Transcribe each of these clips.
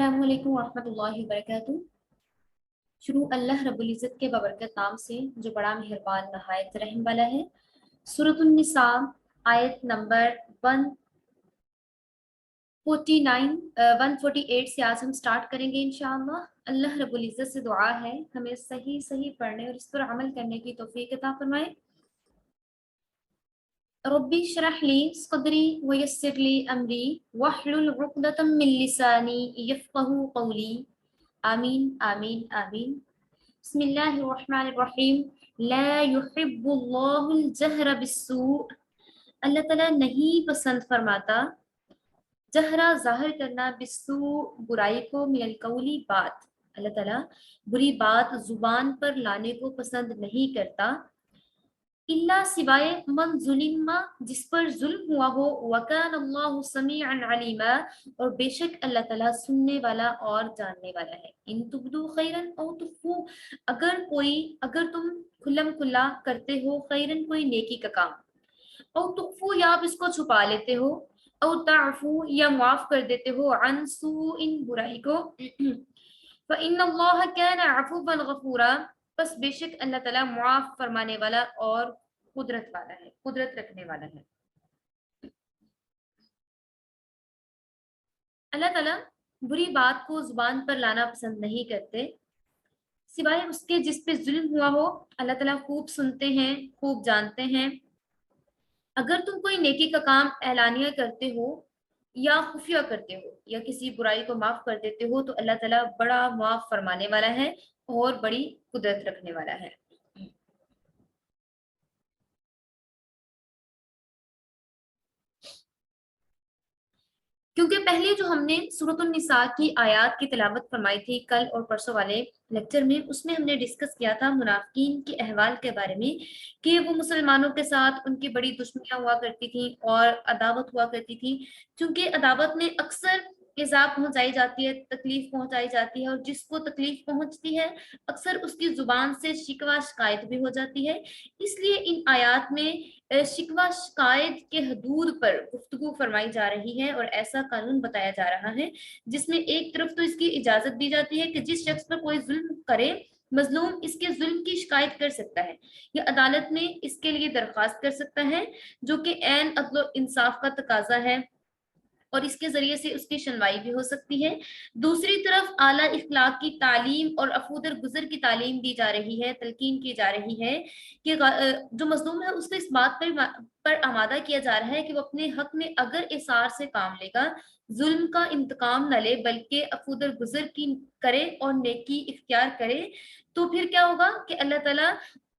अस्सलामु अलैकुम वरहमतुल्लाहि वबरकातुहू। शुरू अल्लाह रब्बुल इज़्ज़त के बबरकत नाम से जो बड़ा मेहरबान नहायत रहम वाला है। सूरतुन निसा आयत नंबर 148 से आज हम स्टार्ट करेंगे इंशाअल्लाह। अल्लाह रब्बुल इज़्ज़त से दुआ है हमें सही सही पढ़ने और इस पर अमल करने की तौफीक अता फरमाए। रब्बी इश्रह ली सदरी व यस्सिर ली अमरी वहलुल उक़दतम मिन लिसानी यफ़क़हू क़ौली। आमीन आमीन आमीन। बिस्मिल्लाहिर्रहमानिर्रहीम। ला युहिब्बुल्लाहुल जहरा बिस्सू। अल्लाह ताला नहीं पसंद फरमाता जहरा ज़ाहिर करना, बिस्सू बुराई को, मिनल कौली बात। अल्लाह ताला बुरी बात जुबान पर लाने को पसंद नहीं करता, इल्ला सिवाय मन जुलिमा जिस पर जुल्म हुआ हो, वकान अल्लाहु समीअन अलीमा और बेशक अल्लाह ताला सुनने वाला और जानने वाला है। इन तुबदू खैरन औ तुखफू, अगर तुम खुल्लम खुल्ला करते हो खैरन कोई नेकी का काम, औ तुखफू या आप इसको छुपा लेते हो, औ ताफू या माफ कर देते हो, अन सू इन बुराई को, फ़इन्नल्लाह कान अफ़ूवन गफूरा, बस बेशक अल्लाह ताला मुआफ फरमाने वाला और कुदरत वाला है, कुदरत रखने वाला है। अल्लाह ताला बुरी बात को जुबान पर लाना पसंद नहीं करते सिवाय उसके जिस पे जुल्म हुआ हो। अल्लाह ताला खूब सुनते हैं, खूब जानते हैं। अगर तुम कोई नेकी का काम एलानिया करते हो या खुफिया करते हो या किसी बुराई को माफ कर देते हो तो अल्लाह ताला बड़ा माफ फरमाने वाला है और बड़ी कुदरत रखने वाला है। क्योंकि पहले जो हमने सूरतुन निसा की आयत की तिलावत फरमाई थी कल और परसों वाले लेक्चर में, उसमें हमने डिस्कस किया था मुनाफिकीन के अहवाल के बारे में कि वो मुसलमानों के साथ उनकी बड़ी दुश्मनियां हुआ करती थी और अदावत हुआ करती थी। क्योंकि अदावत में अक्सर इज़ा पहुंचाई जाती है, तकलीफ पहुंचाई जाती है, और जिसको तकलीफ पहुंचती है अक्सर उसकी जुबान से शिकवा शिकायत भी हो जाती है। इसलिए इन आयात में शिकवा शिकायत के हदूद पर गुफ्तगू फरमाई जा रही है और ऐसा कानून बताया जा रहा है जिसमें एक तरफ तो इसकी इजाजत दी जाती है कि जिस शख्स पर कोई जुल्म करे, मजलूम इसके जुल्म की शिकायत कर सकता है या अदालत में इसके लिए दरख्वास्त कर सकता है, जो कि ऐन अदल और इंसाफ का तकाजा है और इसके जरिए से उसकी सुनवाई भी हो सकती है। दूसरी तरफ आला इखलाक की तालीम और अफूदर गुजर की तालीम दी जा रही है, तलकीन की जा रही है कि जो मजलूम है उसको इस बात पर आमादा किया जा रहा है कि वो अपने हक में अगर इसार से काम लेगा, जुल्म का इंतकाम न ले बल्कि अफूदर गुजर की करे और नेकी इख्तियार करे, तो फिर क्या होगा कि अल्लाह ताला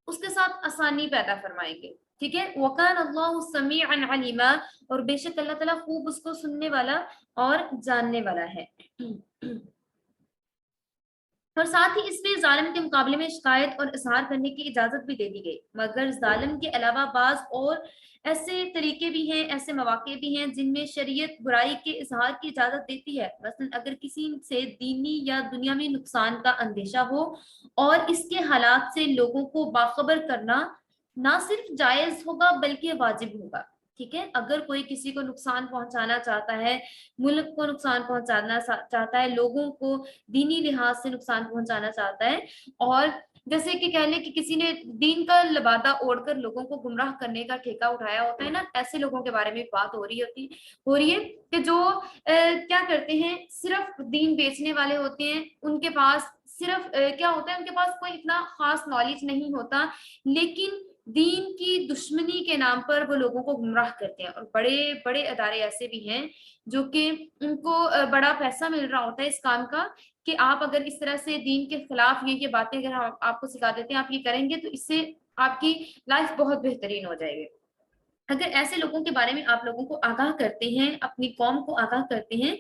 उसके साथ आसानी पैदा फरमाएंगे। ठीक है, वकान अल्लाहु समीअन अलीमा, और बेशक अल्लाह ताला खूब उसको सुनने वाला और जानने वाला है। और साथ ही इसमें जालिम के मुकाबले में शिकायत और इजहार करने की इजाजत भी दे दी गई, मगर जालिम के अलावा बाज और ऐसे तरीके भी हैं, ऐसे मौके भी हैं जिनमें शरीयत बुराई के इजहार की इजाजत देती है। मसलन अगर किसी से दीनी या दुनियावी नुकसान का अंदेशा हो और इसके हालात से लोगों को बाखबर करना ना सिर्फ जायज होगा बल्कि वाजिब होगा। ठीक है, अगर कोई किसी को नुकसान पहुंचाना चाहता है, मुल्क को नुकसान पहुंचाना चाहता है, लोगों को दीनी लिहाज से नुकसान पहुंचाना चाहता है, और जैसे कि कह लें कि किसी ने दीन का लबादा ओढ़कर लोगों को गुमराह करने का ठेका उठाया होता है ना, ऐसे लोगों के बारे में बात हो रही है कि जो क्या करते हैं, सिर्फ दीन बेचने वाले होते हैं, उनके पास सिर्फ क्या होता है, उनके पास कोई इतना खास नॉलेज नहीं होता, लेकिन दीन की दुश्मनी के नाम पर वो लोगों को गुमराह करते हैं। और बड़े बड़े अदारे ऐसे भी हैं जो कि उनको बड़ा पैसा मिल रहा होता है इस काम का, कि आप अगर इस तरह से दीन के खिलाफ ये बातें अगर हम आपको सिखा देते हैं, आप ये करेंगे तो इससे आपकी लाइफ बहुत बेहतरीन हो जाएगी। अगर ऐसे लोगों के बारे में आप लोगों को आगाह करते हैं, अपनी कौम को आगाह करते हैं,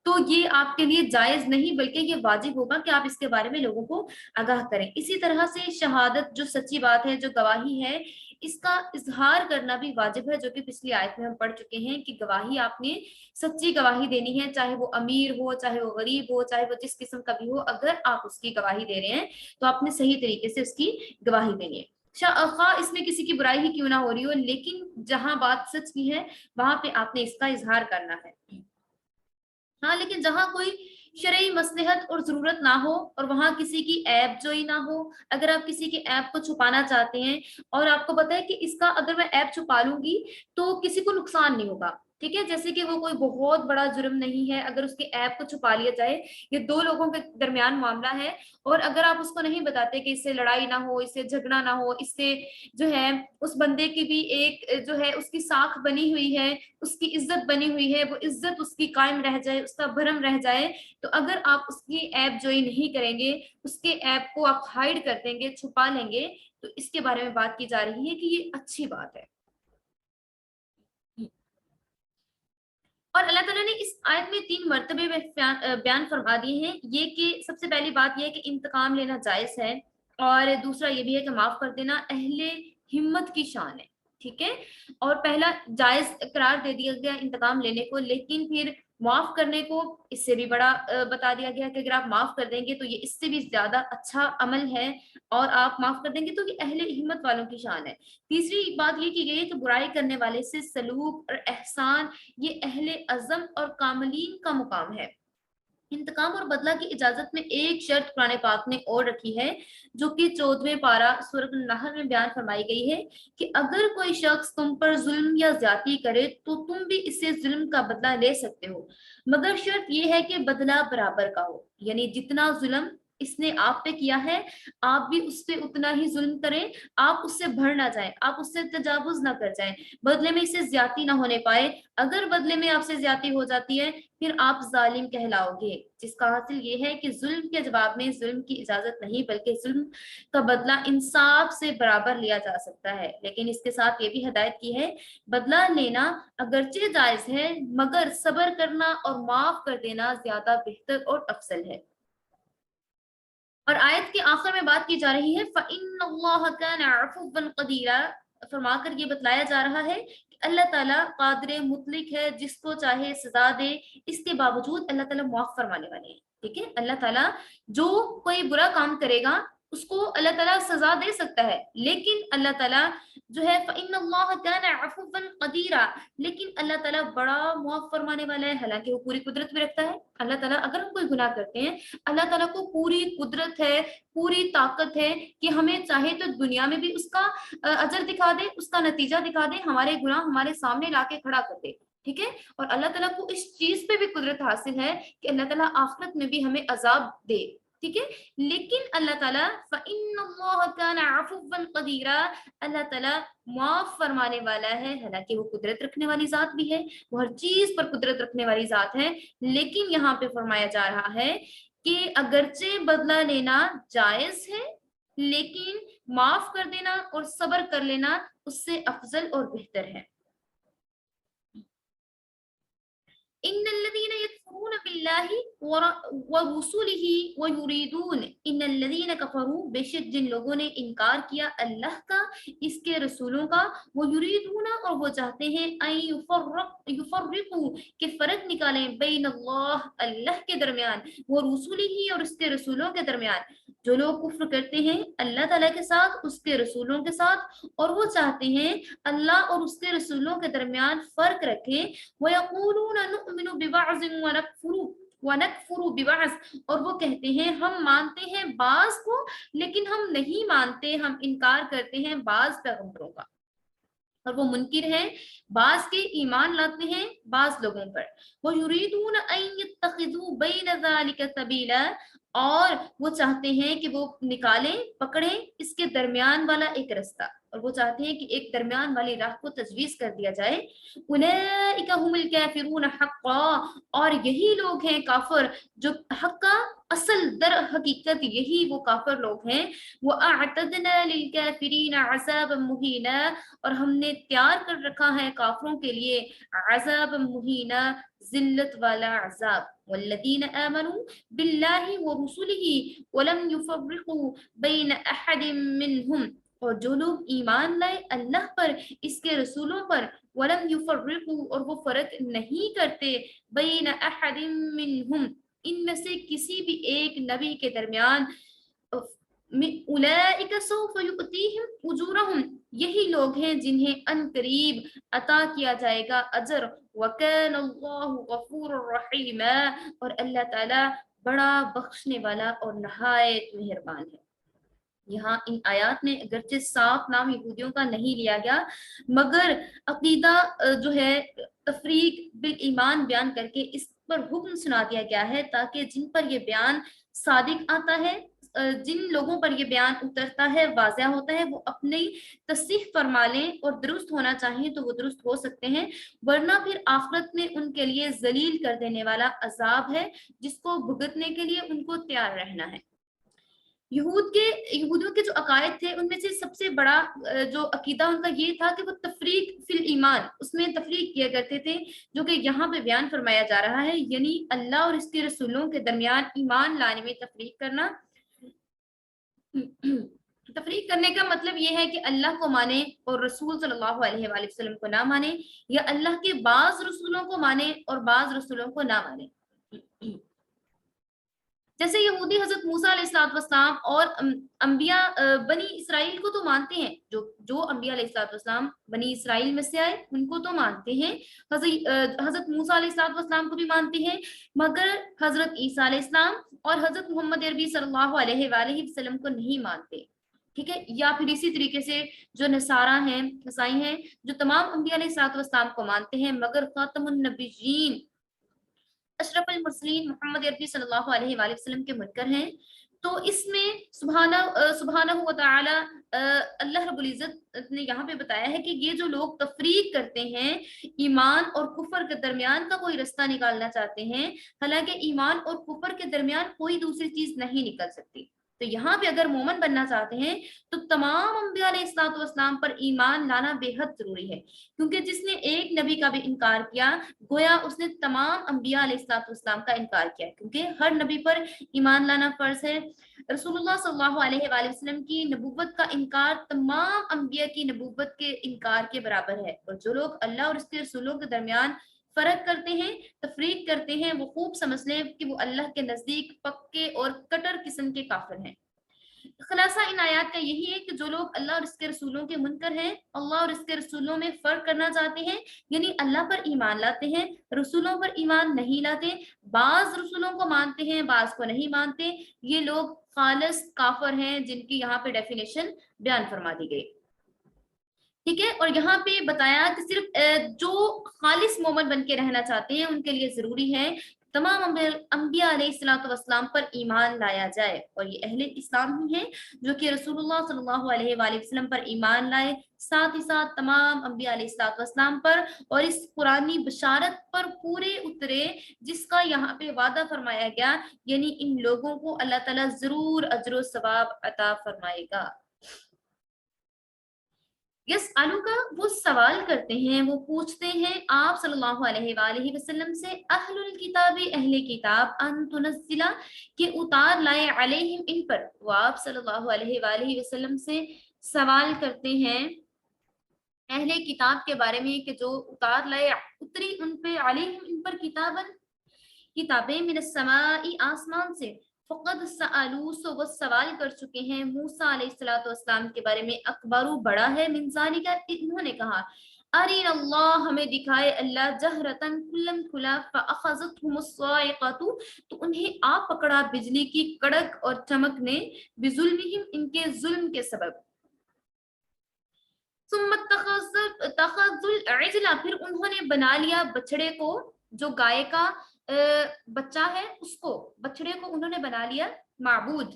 तो ये आपके लिए जायज नहीं बल्कि ये वाजिब होगा कि आप इसके बारे में लोगों को आगाह करें। इसी तरह से शहादत, जो सच्ची बात है, जो गवाही है, इसका इजहार करना भी वाजिब है, जो कि पिछली आयत में हम पढ़ चुके हैं कि गवाही आपने सच्ची गवाही देनी है, चाहे वो अमीर हो, चाहे वो गरीब हो, चाहे वो जिस किस्म का भी हो, अगर आप उसकी गवाही दे रहे हैं तो आपने सही तरीके से उसकी गवाही देनी है। खा इसमें किसी की बुराई ही क्यों ना हो रही हो, लेकिन जहां बात सच की है वहां पे आपने इसका इजहार करना है। हाँ, लेकिन जहां कोई शरई मसलहत और जरूरत ना हो और वहां किसी की ऐब जोई ना हो। अगर आप किसी के ऐब को छुपाना चाहते हैं और आपको पता है कि इसका अगर मैं ऐब छुपा लूंगी तो किसी को नुकसान नहीं होगा, ठीक है, जैसे कि वो कोई बहुत बड़ा जुर्म नहीं है, अगर उसके ऐब को छुपा लिया जाए, ये दो लोगों के दरमियान मामला है, और अगर आप उसको नहीं बताते कि इससे लड़ाई ना हो, इससे झगड़ा ना हो, इससे जो है उस बंदे की भी एक जो है उसकी साख बनी हुई है, उसकी इज्जत बनी हुई है, वो इज्जत उसकी कायम रह जाए, उसका भरम रह जाए, तो अगर आप उसकी ऐब जोई नहीं करेंगे, उसके ऐब को आप हाइड कर देंगे, छुपा लेंगे, तो इसके बारे में बात की जा रही है कि ये अच्छी बात है। और अल्लाह ताला ने इस आयत में 3 मर्तबे बयान फरमा दिए हैं, ये कि सबसे पहली बात ये है कि इंतकाम लेना जायज है, और दूसरा ये भी है कि माफ कर देना अहले हिम्मत की शान है, ठीक है। और पहला जायज करार दे दिया गया इंतकाम लेने को, लेकिन फिर माफ करने को इससे भी बड़ा बता दिया गया कि अगर आप माफ कर देंगे तो ये इससे भी ज्यादा अच्छा अमल है, और आप माफ कर देंगे तो ये अहले हिम्मत वालों की शान है। तीसरी बात ये की गई है कि बुराई करने वाले से सलूक और एहसान ये अहले अज़म और कामलीन का मुकाम है। इंतकाम और बदला की इजाजत में एक शर्त कुरान पाक ने और रखी है, जो कि 14वें पारा सूरत अन-नहल में बयान फरमाई गई है कि अगर कोई शख्स तुम पर जुल्म या ज्यादती करे तो तुम भी इससे जुल्म का बदला ले सकते हो, मगर शर्त यह है कि बदला बराबर का हो, यानी जितना जुल्म इसने आप पे किया है आप भी उससे उतना ही जुल्म करें, आप उससे भर ना जाएं, आप उससे तजावुज ना कर जाएं, बदले में इससे ज्यादती ना होने पाए। अगर बदले में आपसे ज्यादती हो जाती है फिर आप जालिम कहलाओगे, जिसका हासिल ये है कि जुल्म के जवाब में जुल्म की इजाजत नहीं, बल्कि जुल्म का बदला इंसाफ से बराबर लिया जा सकता है। लेकिन इसके साथ ये भी हदायत की है, बदला लेना अगरचे जायज है, मगर सब्र करना और माफ कर देना ज्यादा बेहतर और अफजल है। और आयत के आखिर में बात की जा रही है फ़इन्नल्लाह काना अफ़ुव्वन क़दीरा, फरमाकर ये बतलाया जा रहा है कि अल्लाह ताला कादिर मुतलिक है, जिसको चाहे सजा दे, इसके बावजूद अल्लाह ताला माफ फरमाने वाले हैं, ठीक है। अल्लाह ताला जो कोई बुरा काम करेगा उसको अल्लाह ताला सजा दे सकता है, लेकिन अल्लाह ताला जो है फ़इन्नल्लाह काना अफ़ुव्वन क़दीरा, लेकिन अल्लाह ताला बड़ा माफ फरमाने वाला है, हालांकि वो पूरी कुदरत भी रखता है। अल्लाह ताला अगर हम कोई गुनाह करते हैं, अल्लाह ताला को पूरी कुदरत है, पूरी ताकत है कि हमें चाहे तो दुनिया में भी उसका अजर दिखा दे, उसका नतीजा दिखा दे, हमारे गुनाह हमारे सामने लाके खड़ा कर दे, ठीक है। और अल्लाह ताला को इस चीज पे भी कुदरत हासिल है कि अल्लाह ताला आखिरत में भी हमें अजाब दे, ठीक है। लेकिन अल्लाह ताला फ़इन्नल्लाह काना अफ़ुव्वन क़दीरा, अल्लाह ताला माफ फरमाने वाला है, हालांकि वो कुदरत रखने वाली जात भी है, वो हर चीज पर कुदरत रखने वाली जात है। लेकिन यहाँ पे फरमाया जा रहा है कि अगरचे बदला लेना जायज है, लेकिन माफ कर देना और सब्र कर लेना उससे अफजल और बेहतर है। इन्नल्लज़ीना यकफुरून बिल्लाहि व रुसुलिही व युरीदून, इन्नल्लज़ीना कफरू, बेशक जिन लोगों ने इनकार किया अल्लाह का, इसके रसूलों का, वो युरीदूना, और वो चाहते हैं अन युफर्रिकू, कि फर्क निकालें, बैन अल्लाह, अल्लाह के दरमियान, वो रुसुलिही, और उसके रसूलों के दरमियान। जो लोग कुफ्र करते हैं अल्लाह ताला के साथ, उसके रसूलों के साथ, और वो चाहते हैं अल्लाह और उसके रसूलों के दरमियान फर्क रखें, वयक़ूलून नुअमिनु बिबअज़िन वनकफुरु बिबअज़, और वो कहते हैं हम मानते हैं बाज को लेकिन हम नहीं मानते, हम इनकार करते हैं बाज पैगंबरों का, और वो मुनकिर हैं बाज के, ईमान लाते हैं बाज लोगों पर। वो युरीदून अन यत्तखिज़ू बैन ज़ालिका सबीला, और वो चाहते हैं कि वो निकालें, पकड़ें इसके दरमियान वाला एक रास्ता, और वो चाहते हैं कि एक दरमियान वाली राह को तजवीज कर दिया जाए। उलैइका हुमुल काफिरून हक्का, और यही लोग हैं काफिर जो हक्का, असल दर हकीकत यही वो काफिर लोग हैं। वो अअतदना लिल काफिरीन अज़ाबन मुहीना, और हमने तैयार कर रखा है काफिरों के लिए अज़ाब मुहीना, जिल्लत वाला अज़ाब। वल्लज़ीन आमनू बिल्लाहि व रुसुलिही वलम युफर्रिकू बैन अहदिम मिनहुम, और जो लोग ईमान लाए अल्लाह पर, इसके रसूलों पर, वलम युफर्रिकू, और वो फर्क नहीं करते, बैन अहदिम मिनहुम, इनमें से किसी भी एक नबी के दरमियान, उलैइका सौफ युअतीहिम उजूरहुम, यही लोग हैं जिन्हें अनकरीब अता किया जाएगा अजर। वकान अल्लाहु गफूरुर रहीमा, और अल्लाह ताला बड़ा बख्शने वाला और नहायत मेहरबान है। यहाँ इन आयात में अगरचे साफ नाम यहूदियों का नहीं लिया गया, मगर अकीदा जो है तफरीक बिल ईमान बयान करके इस पर हुक्म सुना दिया गया है, ताकि जिन पर ये बयान सादिक आता है, जिन लोगों पर ये बयान उतरता है, वाज़िह होता है, वो अपनी तस्दीक फरमा लें और दुरुस्त होना चाहिए तो वो दुरुस्त हो सकते हैं, वरना फिर आखिरत में उनके लिए जलील कर देने वाला अजाब है, जिसको भुगतने के लिए उनको तैयार रहना है। यहूदियों के जो अकायद थे उनमें से सबसे बड़ा जो अकीदा उनका ये था कि वो तफरीक फिल ईमान, उसमें तफरीक किया करते थे, जो कि यहाँ पे बयान फरमाया जा रहा है, यानी अल्लाह और इसके रसूलों के दरमियान ईमान लाने में तफरीक करना। तफरीक करने का मतलब ये है कि अल्लाह को माने और रसूल सल्लल्लाहु अलैहि वसल्लम को ना माने, या अल्लाह के बाज रसूलों को माने और बाज रसूलों को ना माने। जैसे यहूदी हजरत मूसा अलैहिस्सलाम और अंबिया बनी इसराइल को तो मानते हैं, जो जो अंबिया अलैहिस्सलाम बनी इसराइल में से आए उनको तो मानते हैं, हजरत मूसा अलैहिस्सलाम को भी मानते हैं, मगर हजरत ईसा अलैहिस्सलाम और हजरत मोहम्मद अरबी सल्लल्लाहु अलैहि वसल्लम को नहीं मानते। ठीक है, या फिर इसी तरीके से जो नसारा हैं, ईसाई हैं, जो तमाम अंबिया अलैहिस्सलाम को मानते हैं, मगर खातमुन नबिय्यीन अशरफुल मुरसलीन मोहम्मद अरबी सल्लल्लाहु अलैहि वसल्लम के मुनकर हैं। तो इसमें सुब्हानहु व तआला अल्लाह रब्बुल इज्जत ने यहाँ पे बताया है कि ये जो लोग तफरीक करते हैं, ईमान और कुफर के दरमियान का कोई रास्ता निकालना चाहते हैं, हालांकि ईमान और कुफर के दरमियान कोई दूसरी चीज नहीं निकल सकती। तो यहाँ पे अगर मोमन बनना चाहते हैं तो तमाम अंबिया अलैहिस्सलाम पर ईमान लाना बेहद जरूरी है, क्योंकि जिसने एक नबी का भी इनकार किया, गोया उसने तमाम अंबिया अलैहिस्सलाम का इनकार किया, क्योंकि हर नबी पर ईमान लाना फर्ज है। रसूलुल्लाह सल्लल्लाहु अलैहि वसल्लम की नबूवत का इनकार तमाम अंबिया की नबूवत के इनकार के बराबर है, और जो लोग अल्लाह और उसके रसूलों के दरमियान फर्क करते हैं, तफरीक करते हैं, वो खूब समझ लें कि वो अल्लाह के नजदीक पक्के और कटर किस्म के काफिर हैं। खुलासा इन आयात का यही है कि जो लोग अल्लाह और इसके रसूलों के मुनकर हैं, अल्लाह और इसके रसूलों में फर्क करना चाहते हैं, यानी अल्लाह पर ईमान लाते हैं, रसूलों पर ईमान नहीं लाते, बाज रसूलों को मानते हैं, बाज को नहीं मानते, ये लोग खालिस काफिर हैं, जिनकी यहाँ पे डेफिनेशन बयान फरमा दी गई। ठीक है, और यहाँ पे बताया कि सिर्फ जो खालिस मोमन बन के रहना चाहते हैं उनके लिए जरूरी है तमाम अंबिया अलैहिस्सलाम पर ईमान लाया जाए, और ये अहले इस्लाम ही हैं जो कि रसूलुल्लाह सल्लल्लाहु अलैहि वसल्लम पर ईमान लाए, साथ ही साथ तमाम अंबिया अलैहिस्सलाम पर, और इस कुरानी बशारत पर पूरे उतरे जिसका यहाँ पे वादा फरमाया गया, यानी इन लोगों को अल्लाह ताला जरूर अजर सवाब अता फरमाएगा। यस आलू का वो सवाल करते हैं, वो पूछते हैं आप सल्लल्लाहु अलैहि वसल्लम से, अहलुल किताबी अहले किताब अन तुनज़्ज़िला के उतार लाए अलैहिम इन पर, वो आप सल्लल्लाहु अलैहि वसल्लम से सवाल करते हैं अहले किताब के बारे में कि जो उतार लाए उतरी उन पे अलैहिम इन पर किताबन, किताबें मिनस समाई आसमान से, फ़क़द सअलू सो वो सवाल कर चुके हैं मूसा अलैहिस्सलाम के बारे में, अकबरू बड़ा है मिन ज़ालिका, इन्होंने कहा अरिन अल्लाह हमें दिखाए अल्लाह जहरतन खुल्लम खुला फ़अख़ज़तहुमुस साइक़तु, तो उन्हें आ पकड़ा बिजली की कड़क और चमक ने, बिजुल्मिहिम इनके जुल्म के सबब, सुम्मा तखज़ुल इजला फिर उन्होंने बना लिया बछड़े को, जो गाय का बच्चा है उसको, बछड़े को उन्होंने बना लिया माबूद।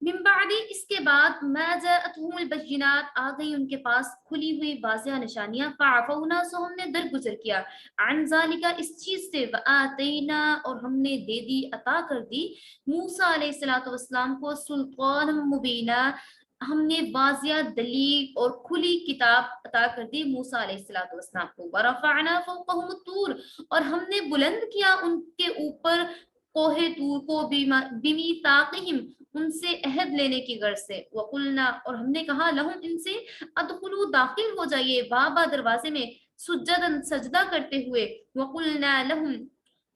मिन बादी इसके बाद मा जाअतहुमुल बय्यिनात आ गई उनके पास खुली हुई वाज़िह निशानियां, फ़अफ़ौना सो हमने दरगुजर किया, अन ज़ालिका इस चीज से, व आतैना और हमने दे दी अता कर दी मूसा अलैहिस्सलातु वस्सलाम को सुल्तान मुबीना, हमने वाजिया दलील और खुली किताब अता कर दी मूसा अलैहिस्सलातु वस्सलाम को, वरफ़अना फ़ौक़हुम तूर और हमने बुलंद किया उनके ऊपर कोहे तूर को, बिमीताक़िहिम उनसे अहद लेने की गर्ज से, वकुलना और हमने कहा लहुम इनसे, अदखुलू दाखिल हो जाइए बाबा दरवाजे में, सुज्जदन सजदा करते हुए, वकुलना लहुम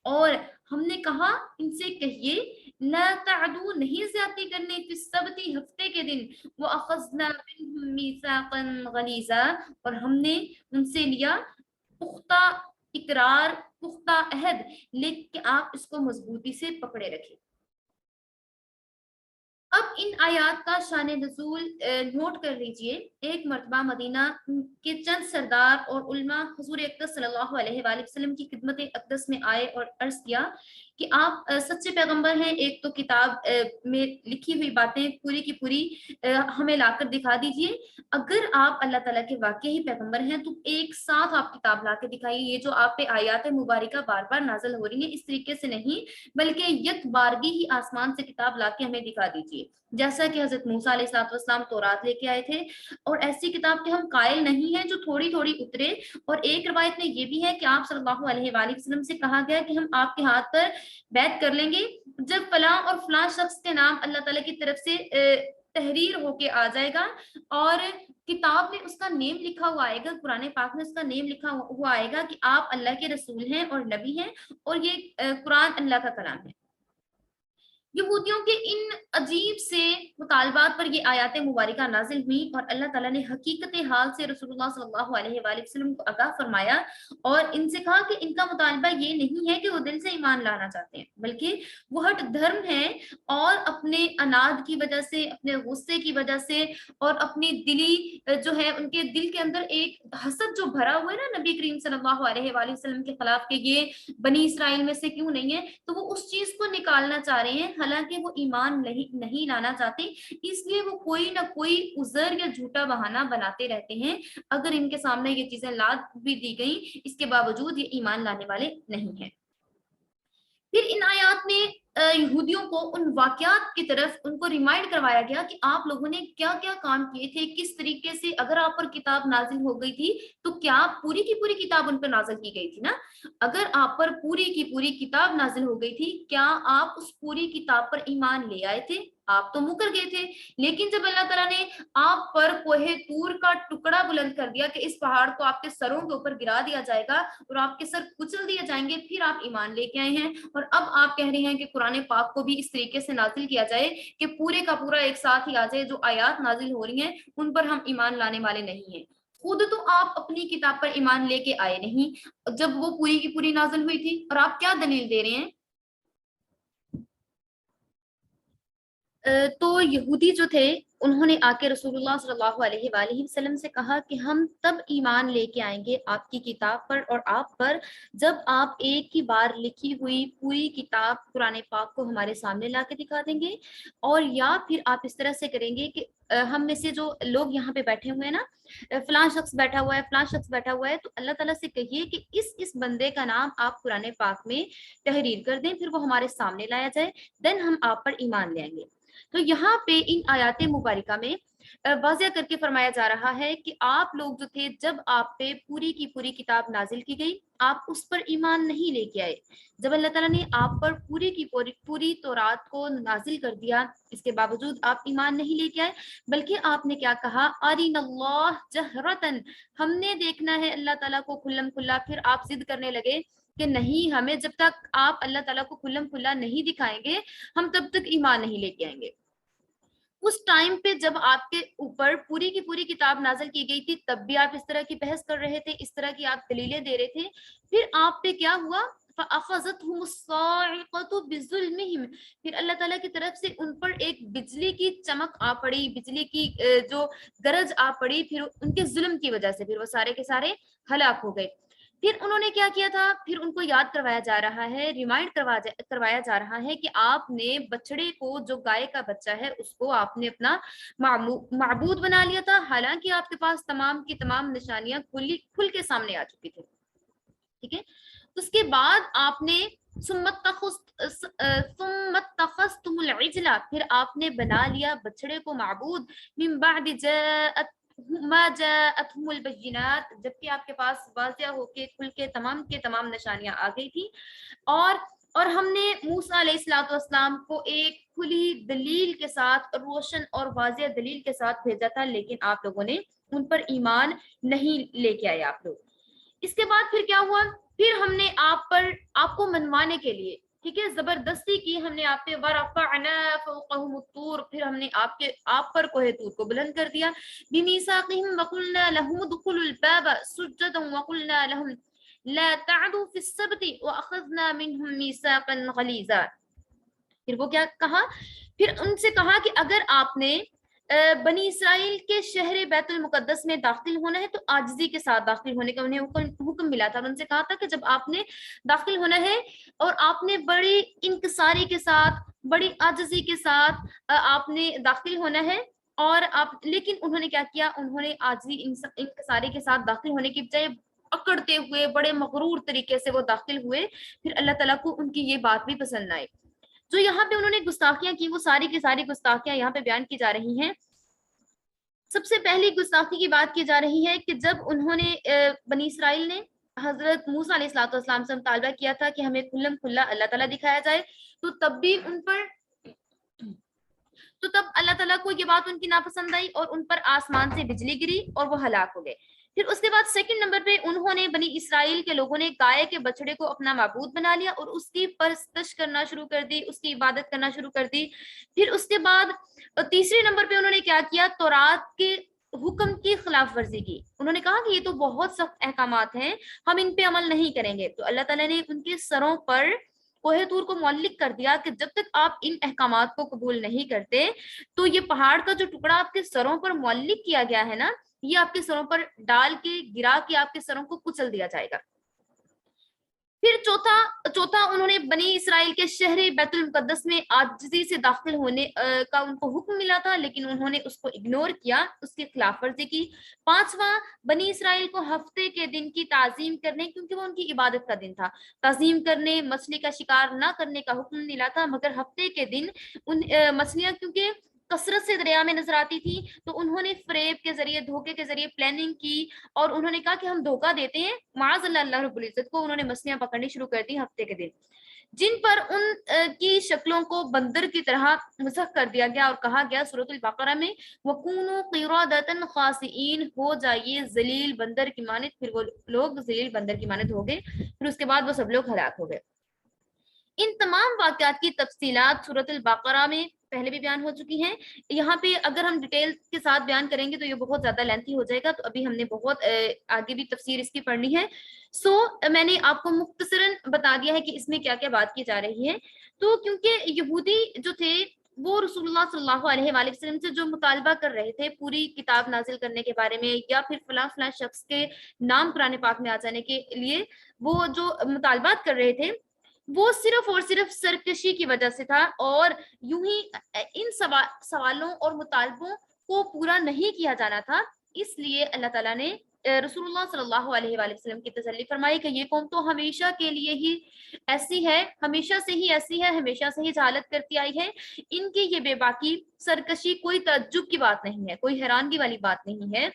और हमने कहा इनसे कहिए, ला तादू नहीं ज्यादती करने, फिस सबती हफ्ते के दिन, वो अखज़ना मिन्हुम मीसाक़न गलीज़ा और हमने उनसे लिया पुख्ता इकरार, पुख्ता अहद, लेकिन आप इसको मजबूती से पकड़े रखें। अब इन आयात का शान नज़ूल नोट कर लीजिए। एक मरतबा मदीना के चंद सरदार और उलमा हुजूर अक़दस सल्लल्लाहु अलैहि वसल्लम की खिदमत अक़दस में आए और अर्ज किया कि आप सच्चे पैगंबर हैं, एक तो किताब में लिखी हुई बातें पूरी की पूरी हमें लाकर दिखा दीजिए। अगर आप अल्लाह ताला के वाकई ही पैगंबर हैं तो एक साथ आप किताब ला के दिखाइए। ये जो आप पे आयात मुबारिका बार बार नाजल हो रही है इस तरीके से नहीं, बल्कि यक बारगी ही आसमान से किताब ला के हमें दिखा दीजिए, जैसा कि हजरत मूसा अलैहिस्सलाम तौरात लेके आए थे। और ऐसी किताब के हम कायल नहीं है जो थोड़ी थोड़ी उतरे। और एक रवायत में ये भी है कि आप सल्लल्लाहु अलैहि वसल्लम से कहा गया कि हम आपके हाथ पर बैत कर लेंगे जब फलां और फलां शख्स के नाम अल्लाह ताला की तरफ से तहरीर होके आ जाएगा और किताब में उसका नेम लिखा हुआ आएगा, कुरान पाक में उसका नेम लिखा हुआ आएगा कि आप अल्लाह के रसूल हैं और नबी हैं और ये कुरान अल्लाह का कलाम है। यहूदियों के इन अजीब से मुतालबात पर ये आयात मुबारिका नाजिल हुई और अल्लाह ताला ने हकीकत हाल से रसूलुल्लाह सल्लल्लाहु अलैहि वसल्लम को आगाह फरमाया और इनसे कहा कि इनका मुतालबा ये नहीं है कि वो दिल से ईमान लाना चाहते हैं, बल्कि वो हट धर्म है और अपने अनाद की वजह से, अपने गुस्से की वजह से और अपनी दिली जो है उनके दिल के अंदर एक हसद जो भरा हुआ है ना नबी करीम सल्लल्लाहु अलैहि वसल्लम के खिलाफ के ये बनी इसराइल में से क्यों नहीं है, तो वो उस चीज को निकालना चाह रहे हैं, हालांकि वो ईमान नहीं लाना चाहते। इसलिए वो कोई ना कोई उज़र या झूठा बहाना बनाते रहते हैं। अगर इनके सामने ये चीजें ला भी दी गई, इसके बावजूद ये ईमान लाने वाले नहीं है। फिर इन आयात में यहूदियों को उन वाकयात की तरफ उनको रिमाइंड करवाया गया कि आप लोगों ने क्या क्या काम किए थे, किस तरीके से अगर आप पर किताब नाजिल हो गई थी तो क्या पूरी की पूरी किताब उन पर नाजिल की गई थी ना। अगर आप पर पूरी की पूरी किताब नाजिल हो गई थी, क्या आप उस पूरी किताब पर ईमान ले आए थे? आप तो मुकर गए थे। लेकिन जब अल्लाह ताला ने आप पर कोहे तूर का टुकड़ा बुलंद कर दिया कि इस पहाड़ को आपके सरों के ऊपर गिरा दिया जाएगा और आपके सर कुचल दिए जाएंगे, फिर आप ईमान लेके आए हैं और अब आप कह रहे हैं कि कुरान पाक को भी इस तरीके से नाजिल किया जाए कि पूरे का पूरा एक साथ ही आ जाए। जो आयात नाजिल हो रही हैं उन पर हम ईमान लाने वाले नहीं हैं। खुद तो आप अपनी किताब पर ईमान लेके आए नहीं जब वो पूरी की पूरी नाजिल हुई थी, और आप क्या दलील दे रहे हैं? तो यहूदी जो थे उन्होंने आके रसूलुल्लाह सल्लल्लाहु अलैहि वसल्लम से कहा कि हम तब ईमान लेके आएंगे आपकी किताब पर और आप पर जब आप एक ही बार लिखी हुई पूरी किताब कुरान पाक को हमारे सामने ला के दिखा देंगे, और या फिर आप इस तरह से करेंगे कि हम में से जो लोग यहाँ पे बैठे हुए हैं ना, फलां शख्स बैठा हुआ है, फलां शख्स बैठा हुआ है, तो अल्लाह ताला से कहिए कि इस बंदे का नाम आप कुरान पाक में तहरीर कर दें, फिर वो हमारे सामने लाया जाए, देन हम आप पर ईमान ले आएंगे। तो यहाँ पे इन आयात मुबारिका में वाज़िया करके फरमाया जा रहा है कि आप लोग जो थे जब आप पे पूरी की पूरी किताब नाजिल की गई आप उस पर ईमान नहीं लेके आए। जब अल्लाह ताला ने आप पर पूरी की पूरी तौरात को नाजिल कर दिया, इसके बावजूद आप ईमान नहीं लेके आए, बल्कि आपने क्या कहा, अरिनल्लाह जहरतन, हमने देखना है अल्लाह ताला को खुल्लम खुल्ला। फिर आप जिद करने लगे कि नहीं, हमें जब तक आप अल्लाह ताला को खुल्लम खुल्ला नहीं दिखाएंगे हम तब तक ईमान नहीं लेके आएंगे। उस टाइम पे जब आपके ऊपर पूरी की पूरी किताब नाज़िल की गई थी तब भी आप इस तरह की बहस कर रहे थे, इस तरह की आप दलीलें दे रहे थे। फिर आप पे क्या हुआ, बिज़ुल्मिहिम, फिर अल्लाह ताला की तरफ से उन पर एक बिजली की चमक आ पड़ी, बिजली की जो गरज आ पड़ी, फिर उनके जुल्म की वजह से फिर वो सारे के सारे हलाक हो गए। फिर उन्होंने क्या किया था, फिर उनको याद करवाया जा रहा है, रिमाइंड करवाया जा रहा है कि आपने बछड़े को, जो गाय का बच्चा है, उसको आपने अपना माबूद बना लिया था, हालांकि आपके पास तमाम की तमाम निशानियां खुल के सामने आ चुकी थी। ठीक है, उसके बाद आपने फिर आपने बना लिया बछड़े को माबूद, मिन बादी जबकि आपके पास वाज़िया होके खुल के तमाम निशानियां आ गई थी। और हमने मूसा अलैहिस्सलाम को एक खुली दलील के साथ, रोशन और वाज़िया दलील के साथ भेजा था, लेकिन आप लोगों ने उन पर ईमान नहीं लेके आए आप लोग। इसके बाद फिर क्या हुआ, फिर हमने आपको मनवाने के लिए, ठीक है, जबरदस्ती की हमने आप पे, वरफ़अना फ़ौक़हुम तूर, फिर हमने आप पर कोहे तूर को बुलंद कर दिया, बिमीसाक़िहिम वक़ुलना लहुम उदख़ुलुल बाब सुज्जदन वक़ुलना लहुम, لا تعدوا في السبت واخذنا منهم ميثاقا غليظا. پھر وہ کیا کہا؟ پھر ان سے کہا کہ اگر آپ نے بنی اسرائیل کے شہر بیت المقدس میں داخل ہونا ہے تو عاجزی کے ساتھ داخل ہونے کا انہیں حکم ملا تھا. اور ان سے کہا تھا کہ جب آپ نے داخل ہونا ہے اور آپ نے بڑی انکساری کے ساتھ بڑی عاجزی کے ساتھ آپ نے داخل ہونا ہے. اور آپ لیکن انہوں نے کیا کیا؟ انہوں نے عاجزی انکساری کے ساتھ داخل ہونے کی بجائے اکڑتے ہوئے بڑے مغرور طریقے سے وہ داخل ہوئے. پھر اللہ تعالیٰ کو ان کی یہ بات بھی پسند آئی. جو یہاں پہ انہوں نے گستاخیاں کی وہ ساری کی ساری گستاخیاں یہاں پہ بیان کی جا رہی ہیں. سب سے پہلی گستاخی کی بات کی جا رہی ہے کہ جب انہوں نے بنی اسرائیل نے حضرت موسیٰ علیہ السلام سے مطالبہ کیا تھا کہ ہمیں کھلم کھلا اللہ تعالیٰ دکھایا جائے تو تب بھی ان پر تب اللہ تعالیٰ کو یہ بات ان کی ناپسند آئی اور ان پر آسمان سے بجلی گری اور وہ ہلاک ہو گئے. پھر اس کے بعد سیکنڈ نمبر پہ انہوں نے بنی اسرائیل کے لوگوں نے گائے کے بچڑے کو اپنا معبود بنا لیا اور اس کی پرستش کرنا شروع کر دی، اس کی عبادت کرنا شروع کر دی. پھر اس کے بعد تیسرے نمبر پہ انہوں نے کیا کیا؟ تورات کے حکم کی خلاف ورزی کی. انہوں نے کہا کہ یہ تو بہت سخت احکامات ہیں، ہم ان پہ عمل نہیں کریں گے. تو اللہ تعالیٰ نے ان کے سروں پر کوہ طور کو معلق کر دیا کہ جب تک آپ ان احکامات کو قبول نہیں کرتے تو یہ پہاڑ کا جو ٹکڑا آپ کے سروں پر معلق کیا گیا ہے نا، یہ آپ کے سروں پر ڈال کے گرا کے آپ کے سروں کو کچل دیا جائے گا. پھر چوتھا انہوں نے بنی اسرائیل کے شہر بیت المقدس میں عاجزی سے داخل ہونے کا ان کو حکم ملا تھا لیکن انہوں نے اس کو اگنور کیا، اس کی خلاف ورزی کی. پانچواں، بنی اسرائیل کو ہفتے کے دن کی تعظیم کرنے، کیونکہ وہ ان کی عبادت کا دن تھا، تعظیم کرنے، مچھلی کا شکار نہ کرنے کا حکم ملا تھا. مگر ہفتے کے دن ان مچھلیاں کیونکہ کثرت سے دریا میں نظر آتی تھی تو انہوں نے فریب کے ذریعے، دھوکے کے ذریعے پلاننگ کی اور انہوں نے کہا کہ ہم دھوکہ دیتے ہیں. معاذ اللہ رب العزت کو انہوں نے مچھلیاں پکڑنی شروع کر دی ہفتے کے دن، جن پر ان کی شکلوں کو بندر کی طرح مسخ کر دیا گیا اور کہا گیا سورۃ البقرہ میں وَكُونُوا قِرَادَةً خَاسِئِينَ، ہو جائیے ذلیل بندر کی مانند. پھر وہ لوگ ذلیل بندر کی مانند ہو گئے. پھر اس کے بعد وہ سب لوگ ہلاک ہو گئے. ان تمام واقعات کی تفصیلات سورۃ البقرہ میں پہلے بھی بیان ہو چکی ہیں. یہاں پہ اگر ہم ڈیٹیل کے ساتھ بیان کریں گے تو یہ بہت زیادہ لینتھی ہو جائے گا، تو ابھی ہم نے بہت آگے بھی تفسیر اس کی پڑھنی ہے. میں نے آپ کو مختصراً بتا دیا ہے کہ اس میں کیا کیا بات کی جا رہی ہے. تو کیونکہ یہودی جو تھے وہ رسول اللہ صلی اللہ علیہ وآلہ وسلم سے جو مطالبہ کر رہے تھے پوری کتاب نازل کرنے کے بارے میں یا پھر فلاں فلاں شخص کے نام قرآن پاک میں آ جانے کے لیے، وہ جو مطالبات کر رہے تھے وہ صرف اور صرف سرکشی کی وجہ سے تھا اور یوں ہی ان سوالوں اور مطالبوں کو پورا نہیں کیا جانا تھا. اس لیے اللہ تعالیٰ نے رسول اللہ صلی اللہ علیہ وآلہ وسلم کی تسلی فرمائی کہ یہ قوم تو ہمیشہ کے لیے ہی ایسی ہے، ہمیشہ سے ہی ایسی ہے، ہمیشہ سے ہی جہالت کرتی آئی ہے. ان کی یہ بے باکی سرکشی کوئی تعجب کی بات نہیں ہے، کوئی حیرانگی والی بات نہیں ہے.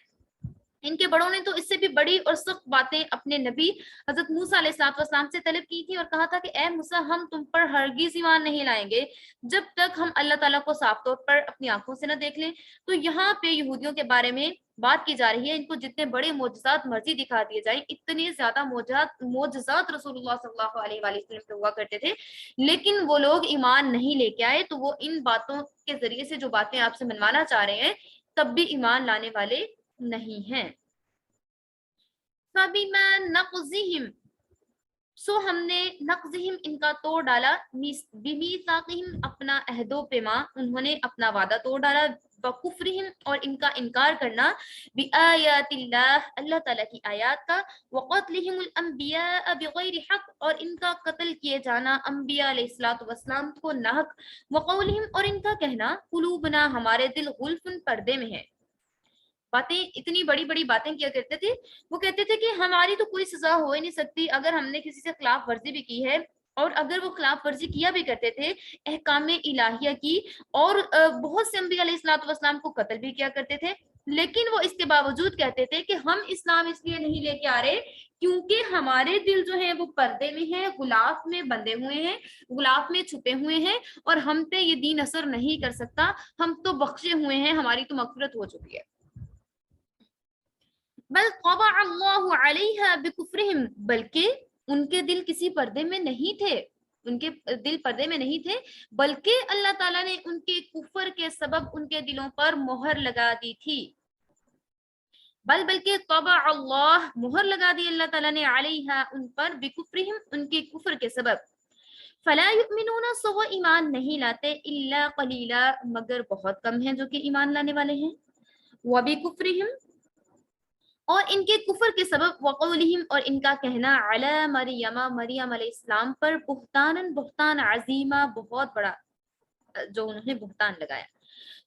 ان کے بڑوں نے تو اس سے بھی بڑی اور سخت باتیں اپنے نبی حضرت موسیٰ علیہ السلام سے طلب کی تھی اور کہا تھا کہ اے موسیٰ، ہم تم پر ہرگز ایمان نہیں لائیں گے جب تک ہم اللہ تعالیٰ کو صاف طور پر اپنی آنکھوں سے نہ دیکھ لیں. تو یہاں پہ یہودیوں کے بارے میں بات کی جا رہی ہے، ان کو جتنے بڑے معجزات مرضی دکھا دیے جائیں، اتنے زیادہ معجزات رسول اللہ صلی اللہ علیہ وآلہ وسلم پہ ہوا کرتے تھے، لیکن وہ لوگ ایمان نہیں لے کے آئے. تو وہ ان باتوں کے ذریعے سے جو باتیں آپ سے منوانا چاہ رہے ہیں تب بھی ایمان لانے والے نہیں ہیں. فَبِمَا نَقْضِهِمْ، سو ہم نے نقضہم ان کا توڑ ڈالا، بِمِيثَاقِهِمْ اپنا عہد و پیما، انہوں نے اپنا وعدہ توڑ ڈالا، وَكُفْرِهِمْ اور ان کا انکار کرنا، بِآيَاتِ اللَّهِ اللہ تعالیٰ کی آیات کا، وَقَتْلِهِمُ الْأَنْبِيَاءَ بِغَيْرِ حق اور ان کا قتل کیے جانا انبیاء علیہ السلام کو ناحق، وَقَوْلِهِمْ اور ان کا کہنا قُلُوبُنَا ہمارے دل غُلْفٌ پردے میں ہے. باتیں اتنی بڑی بڑی باتیں کیا کرتے تھے، وہ کہتے تھے کہ ہماری تو کوئی سزا ہو ہی نہیں سکتی اگر ہم نے کسی سے خلاف ورزی بھی کی ہے، اور اگر وہ خلاف ورزی کیا بھی کرتے تھے احکام الہیہ کی، اور بہت سے انبیاء علیہ السلام کو قتل بھی کیا کرتے تھے، لیکن وہ اس کے باوجود کہتے تھے کہ ہم اسلام اس لیے نہیں لے کے آ رہے کیونکہ ہمارے دل جو ہیں وہ پردے میں ہیں، غلاف میں بندے ہوئے ہیں، غلاف میں چھپے ہوئے ہیں، اور ہم پہ یہ دین اثر نہیں کر سکتا، ہم تو بخشے ہوئے ہیں، ہماری تو مغفرت ہو چکی ہے. بل طبع اللہ علیہا بکفرہم، بلکہ ان کے دل کسی پردے میں نہیں تھے، ان کے دل پردے میں نہیں تھے، بلکہ اللہ تعالیٰ نے ان کے کفر کے سبب ان کے دلوں پر مہر لگا دی تھی. बल्कि तबअ अल्लाह, मुहर लगा दी अल्लाह ताला ने, अलैहा, उन पर, बिकुफ्रिहिम, उनके कुफ्र के सबब। फला युमिनूना, सो वो ईमान नहीं लाते, इल्ला कलीला, मगर बहुत कम हैं जो कि ईमान लाने वाले हैं। व बिकुफ्रिहिम, और इनके कुफर के सबब, वक़ौलिहिम, और इनका कहना, अला मरियमा, मरियम अलैहिस्सलाम पर, बुहतानन, बुहतान, अजीमा, बहुत बड़ा, जो उन्होंने बुहतान लगाया।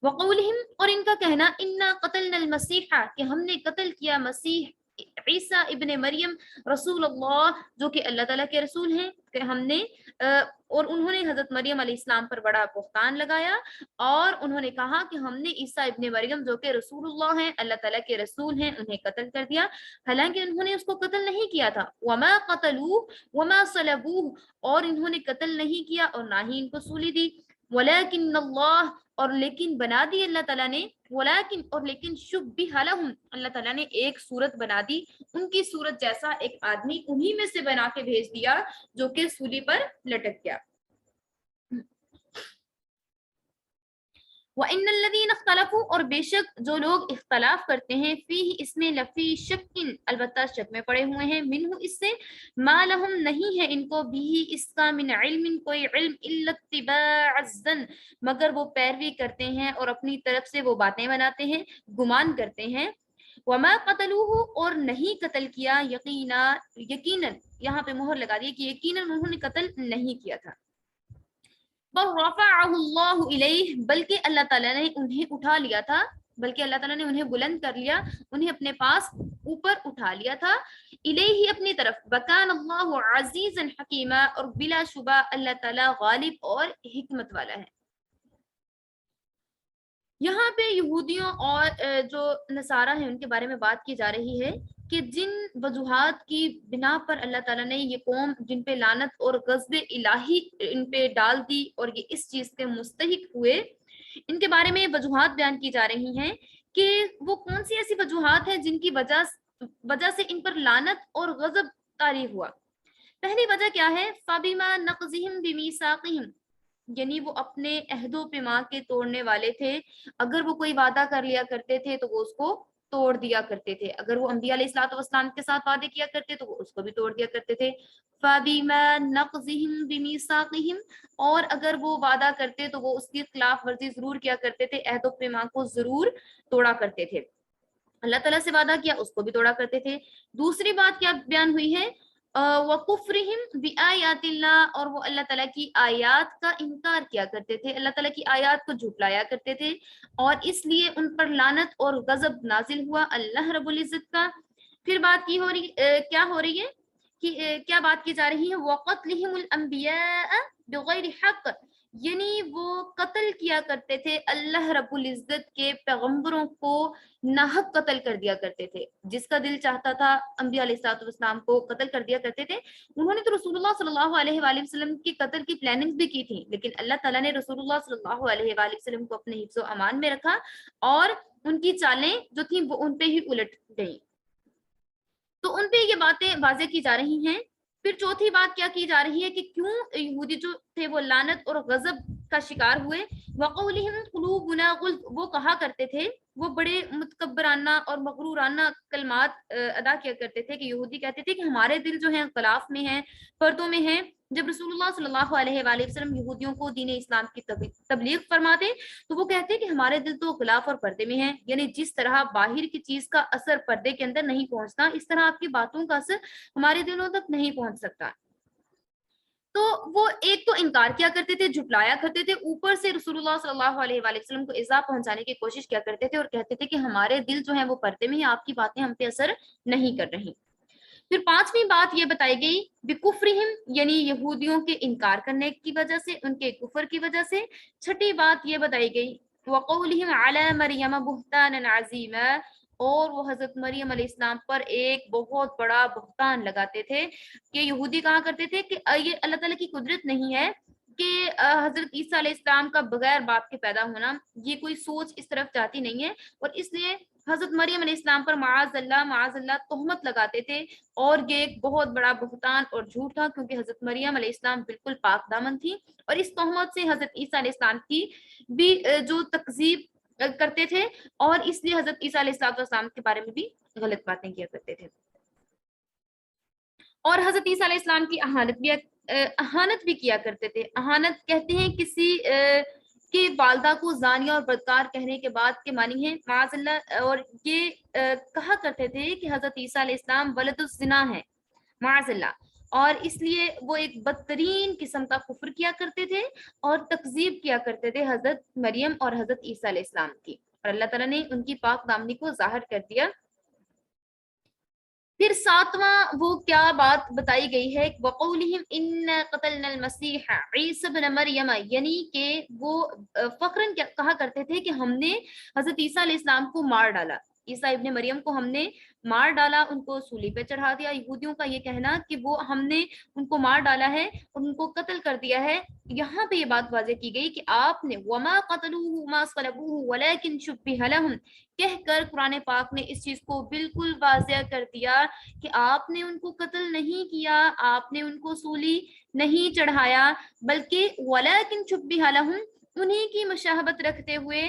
वक़ौलिहिम, और इनका कहना, इन्ना क़तलनल मसीहा, कि हमने कत्ल किया मसीह ईसा इब्ने मरियम रसूलुल्लाह, जो कि अल्लाह ताला के रसूल हैं, कि हमने और उन्होंने हजरत मरियम अलैहिस्सलाम पर बड़ा बुहतान लगाया, और उन्होंने कहा कि हमने ईसा इब्ने मरियम, जो कि रसूलुल्लाह हैं, अल्लाह ताला के रसूल हैं, उन्हें कत्ल कर दिया, हालांकि उन्होंने उसको कत्ल नहीं किया था। वमा क़तलूह वमा सलबूह, और इन्होंने कत्ल नहीं किया और ना ही इनको सूली दी। वलाकिन अल्लाह, और लेकिन बना दी अल्लाह ताला ने, वलाकिन, और लेकिन, शुब्बिह लहुम, अल्लाह ताला ने एक सूरत बना दी, उनकी सूरत जैसा एक आदमी उन्हीं में से बना के भेज दिया जो कि सूली पर लटक गया। वइन्नल्लज़ीना इख्तलफू, और बेशक जो लोग इख्तलाफ करते हैं, फीही, इसमें, लफी शक्किन, अलबत्ता शक में पड़े हुए हैं, मिन्हु, इससे, मा लहुम, नहीं है इनको, बिही, इसका, मिन इल्मिन, कोई इल्म, इल्ला इत्तिबाअज़्ज़न, मगर वो पैरवी करते हैं और अपनी तरफ से वो बातें बनाते हैं, गुमान करते हैं। वमा क़तलूहु, और नहीं कत्ल किया, यकीना, यकीनन, यहाँ पे मोहर लगा दी कि यकीनन उन्होंने कत्ल नहीं किया था। बल्कि अल्लाह ताला ने उन्हें उठा लिया था, बल्कि अल्लाह ताला ने उन्हें बुलंद कर लिया, उन्हें अपने पास ऊपर उठा लिया था, इलैहि, अपनी तरफ, वकान अल्लाहु अजीजन हकीमा, और बिला शुबा अल्लाह ताला गालिब और हिकमत वाला है। यहाँ पे यहूदियों और जो नसारा है उनके बारे में बात की जा रही है कि जिन वजूहात की बिना पर अल्लाह ताला ने ये कौम, जिन पे लानत और गज़ब इलाही इन पे डाल दी और ये इस चीज के मुस्तहिक हुए, इनके बारे में वजूहात बयान की जा रही हैं कि वो कौन सी ऐसी वजूहात हैं जिनकी वजह वजह से इन पर लानत और गज़ब तारी हुआ। पहली वजह क्या है, फबिमा नक़ज़िहिम बिमीसाक़िहिम, यानी वो अपने अहदो पैमा के तोड़ने वाले थे। अगर वो कोई वादा कर लिया करते थे तो वो उसको तोड़ दिया करते थे, अगर वो अंबिया अलैहिस्सलातु वस्सलाम के साथ वादे किया करते तो वो उसको भी तोड़ दिया करते थे। फबिमा नक़ज़िहिम बिमीसाक़िहिम, और अगर वो वादा करते तो वो उसकी खिलाफ वर्जी जरूर किया करते थे, अहदो पैमा को जरूर तोड़ा करते थे। अल्लाह ताला से वादा किया उसको भी तोड़ा करते थे। दूसरी बात क्या बयान हुई है, वकुफ्रिहिम बिआयातिल्लाह, और वो अल्लाह ताला की आयात का इनकार किया करते थे, अल्लाह ताला की आयात को झुटलाया करते थे, और इसलिए उन पर लानत और गजब नाजिल हुआ अल्लाह रब्बुल इज्जत का। फिर बात की हो रही क्या हो रही है कि क्या बात की जा रही है, वक़त्लिहिमुल अंबिया बिगैरि हक़, यानी वो कत्ल किया करते थे अल्लाह रब्बुल इज्जत के पैगंबरों को, नाहक कत्ल कर दिया करते थे। जिसका दिल चाहता था अंबिया अलैहिस्सलातु वस्सलाम को कत्ल कर दिया करते थे। उन्होंने तो रसूलुल्लाह सल्लल्लाहु अलैहि वसल्लम की कत्ल की प्लानिंग भी की थी, लेकिन अल्लाह ताला ने रसूलुल्लाह सल्लल्लाहु अलैहि वसल्लम को अपने हिफ्ज़ व अमान में रखा, और उनकी चालें जो थी वो उन पे ही उलट गई। तो उन पे ये बातें वाज़े की जा रही हैं। फिर चौथी बात क्या की जा रही है कि क्यों यहूदी जो थे वो लानत और गजब का शिकार हुए। वक़ौलिहिम क़ुलूबुना गुल्फ, वो कहा करते थे, वो बड़े मुतकब्बराना और मगरूराना कलमात अदा किया करते थे कि यहूदी कहते थे कि हमारे दिल जो है ग़िलाफ़ में हैं, पर्दों में हैं। जब रसूलुल्लाह सल्लल्लाहु अलैहि वसल्लम यहूदियों को दीन इस्लाम की तबलीग फरमाते तो वो कहते हैं कि हमारे दिल तो ग़िलाफ़ और पर्दे में हैं, यानी जिस तरह बाहर की चीज का असर पर्दे के अंदर नहीं पहुंचता, इस तरह आपकी बातों का असर हमारे दिलों तक नहीं पहुंच सकता। तो वो एक तो इनकार किया करते थे, झुटलाया करते थे, ऊपर से रसूलुल्लाह सल्लल्लाहु अलैहि वसल्लम को इज़ा पहुंचाने की कोशिश किया करते थे और कहते थे कि हमारे दिल जो है वो पर्दे में है, आपकी बातें हम पे असर नहीं कर रही। फिर पांचवी बात ये बताई गई, बिकुफ्रिहिम, यानी यहूदियों के इनकार करने की वजह से, उनके कुफर की वजह से। छठी बात ये बताई गई, वक़ौलिहिम अला मरियम बुहतानन अज़ीमा, और वो हजरत मरियम अलैहिस्सलाम पर एक बहुत बड़ा बुहतान लगाते थे। कि यहूदी कहा करते थे कि ये अल्लाह ताला की कुदरत नहीं है कि हजरत ईसा अलैहिस्सलाम का बगैर बाप के पैदा होना, ये कोई सोच इस तरफ जाती नहीं है, और इसलिए हजरत मरियम अलैहिस्सलाम पर माअज़ल्लाह तोहमत लगाते थे। और ये एक बहुत बड़ा बुहतान और झूठ था, क्योंकि हजरत मरियम अलैहिस्सलाम बिल्कुल पाक दामन थी, और इस तोहमत से हजरत ईसा अलैहिस्सलाम की भी जो तकजीब करते थे, और इसलिए हजरत ईसा अलैहिस्सलाम के बारे में भी غلط باتیں کیا کرتے تھے. اور حضرت عیسیٰ علیہ السلام کی اہانت بھی کیا کرتے تھے. اہانت کہتے ہیں کسی کہ والدہ کو زانیہ اور بدکار کہنے کے بعد کے معنی ہے معاذ اللہ. اور یہ کہا کرتے تھے کہ حضرت عیسیٰ علیہ السلام ولد الزنا ہے معاذ اللہ, اور اس لیے وہ ایک بدترین قسم کا کفر کیا کرتے تھے اور تکذیب کیا کرتے تھے حضرت مریم اور حضرت عیسیٰ علیہ السلام کی. اور اللہ تعالیٰ نے ان کی پاک دامنی کو ظاہر کر دیا. پھر ساتواں وہ کیا بات بتائی گئی ہے, وَقَوْلِهِمْ إِنَّا قَتَلْنَا الْمَسِيحَ عِيسَى ابْنَ مَرْيَمَ, یعنی کہ وہ فخراً کہا کرتے تھے کہ ہم نے حضرت عیسیٰ علیہ السلام کو مار ڈالا, عیسیٰ ابن مریم کو ہم نے مار ڈالا, ان کو صلیب پہ چڑھا دیا. یہودیوں کا یہ کہنا کہ وہ ہم نے ان کو مار ڈالا ہے اور ان کو قتل کر دیا ہے. یہاں پہ یہ بات واضح کی گئی کہ آپ نے وَمَا قَتَلُوهُ وَمَا صَلَبُوهُ وَلَكِنْ شُبِّهَ لَهُمْ کہہ کر قرآن پاک نے اس چیز کو بالکل واضح کر دیا کہ آپ نے ان کو قتل نہیں کیا, آپ نے ان کو سولی نہیں چڑھایا, بلکہ وَلَكِنْ شُبِّهَ لَهُمْ انہی کی مشابہت رکھتے ہوئے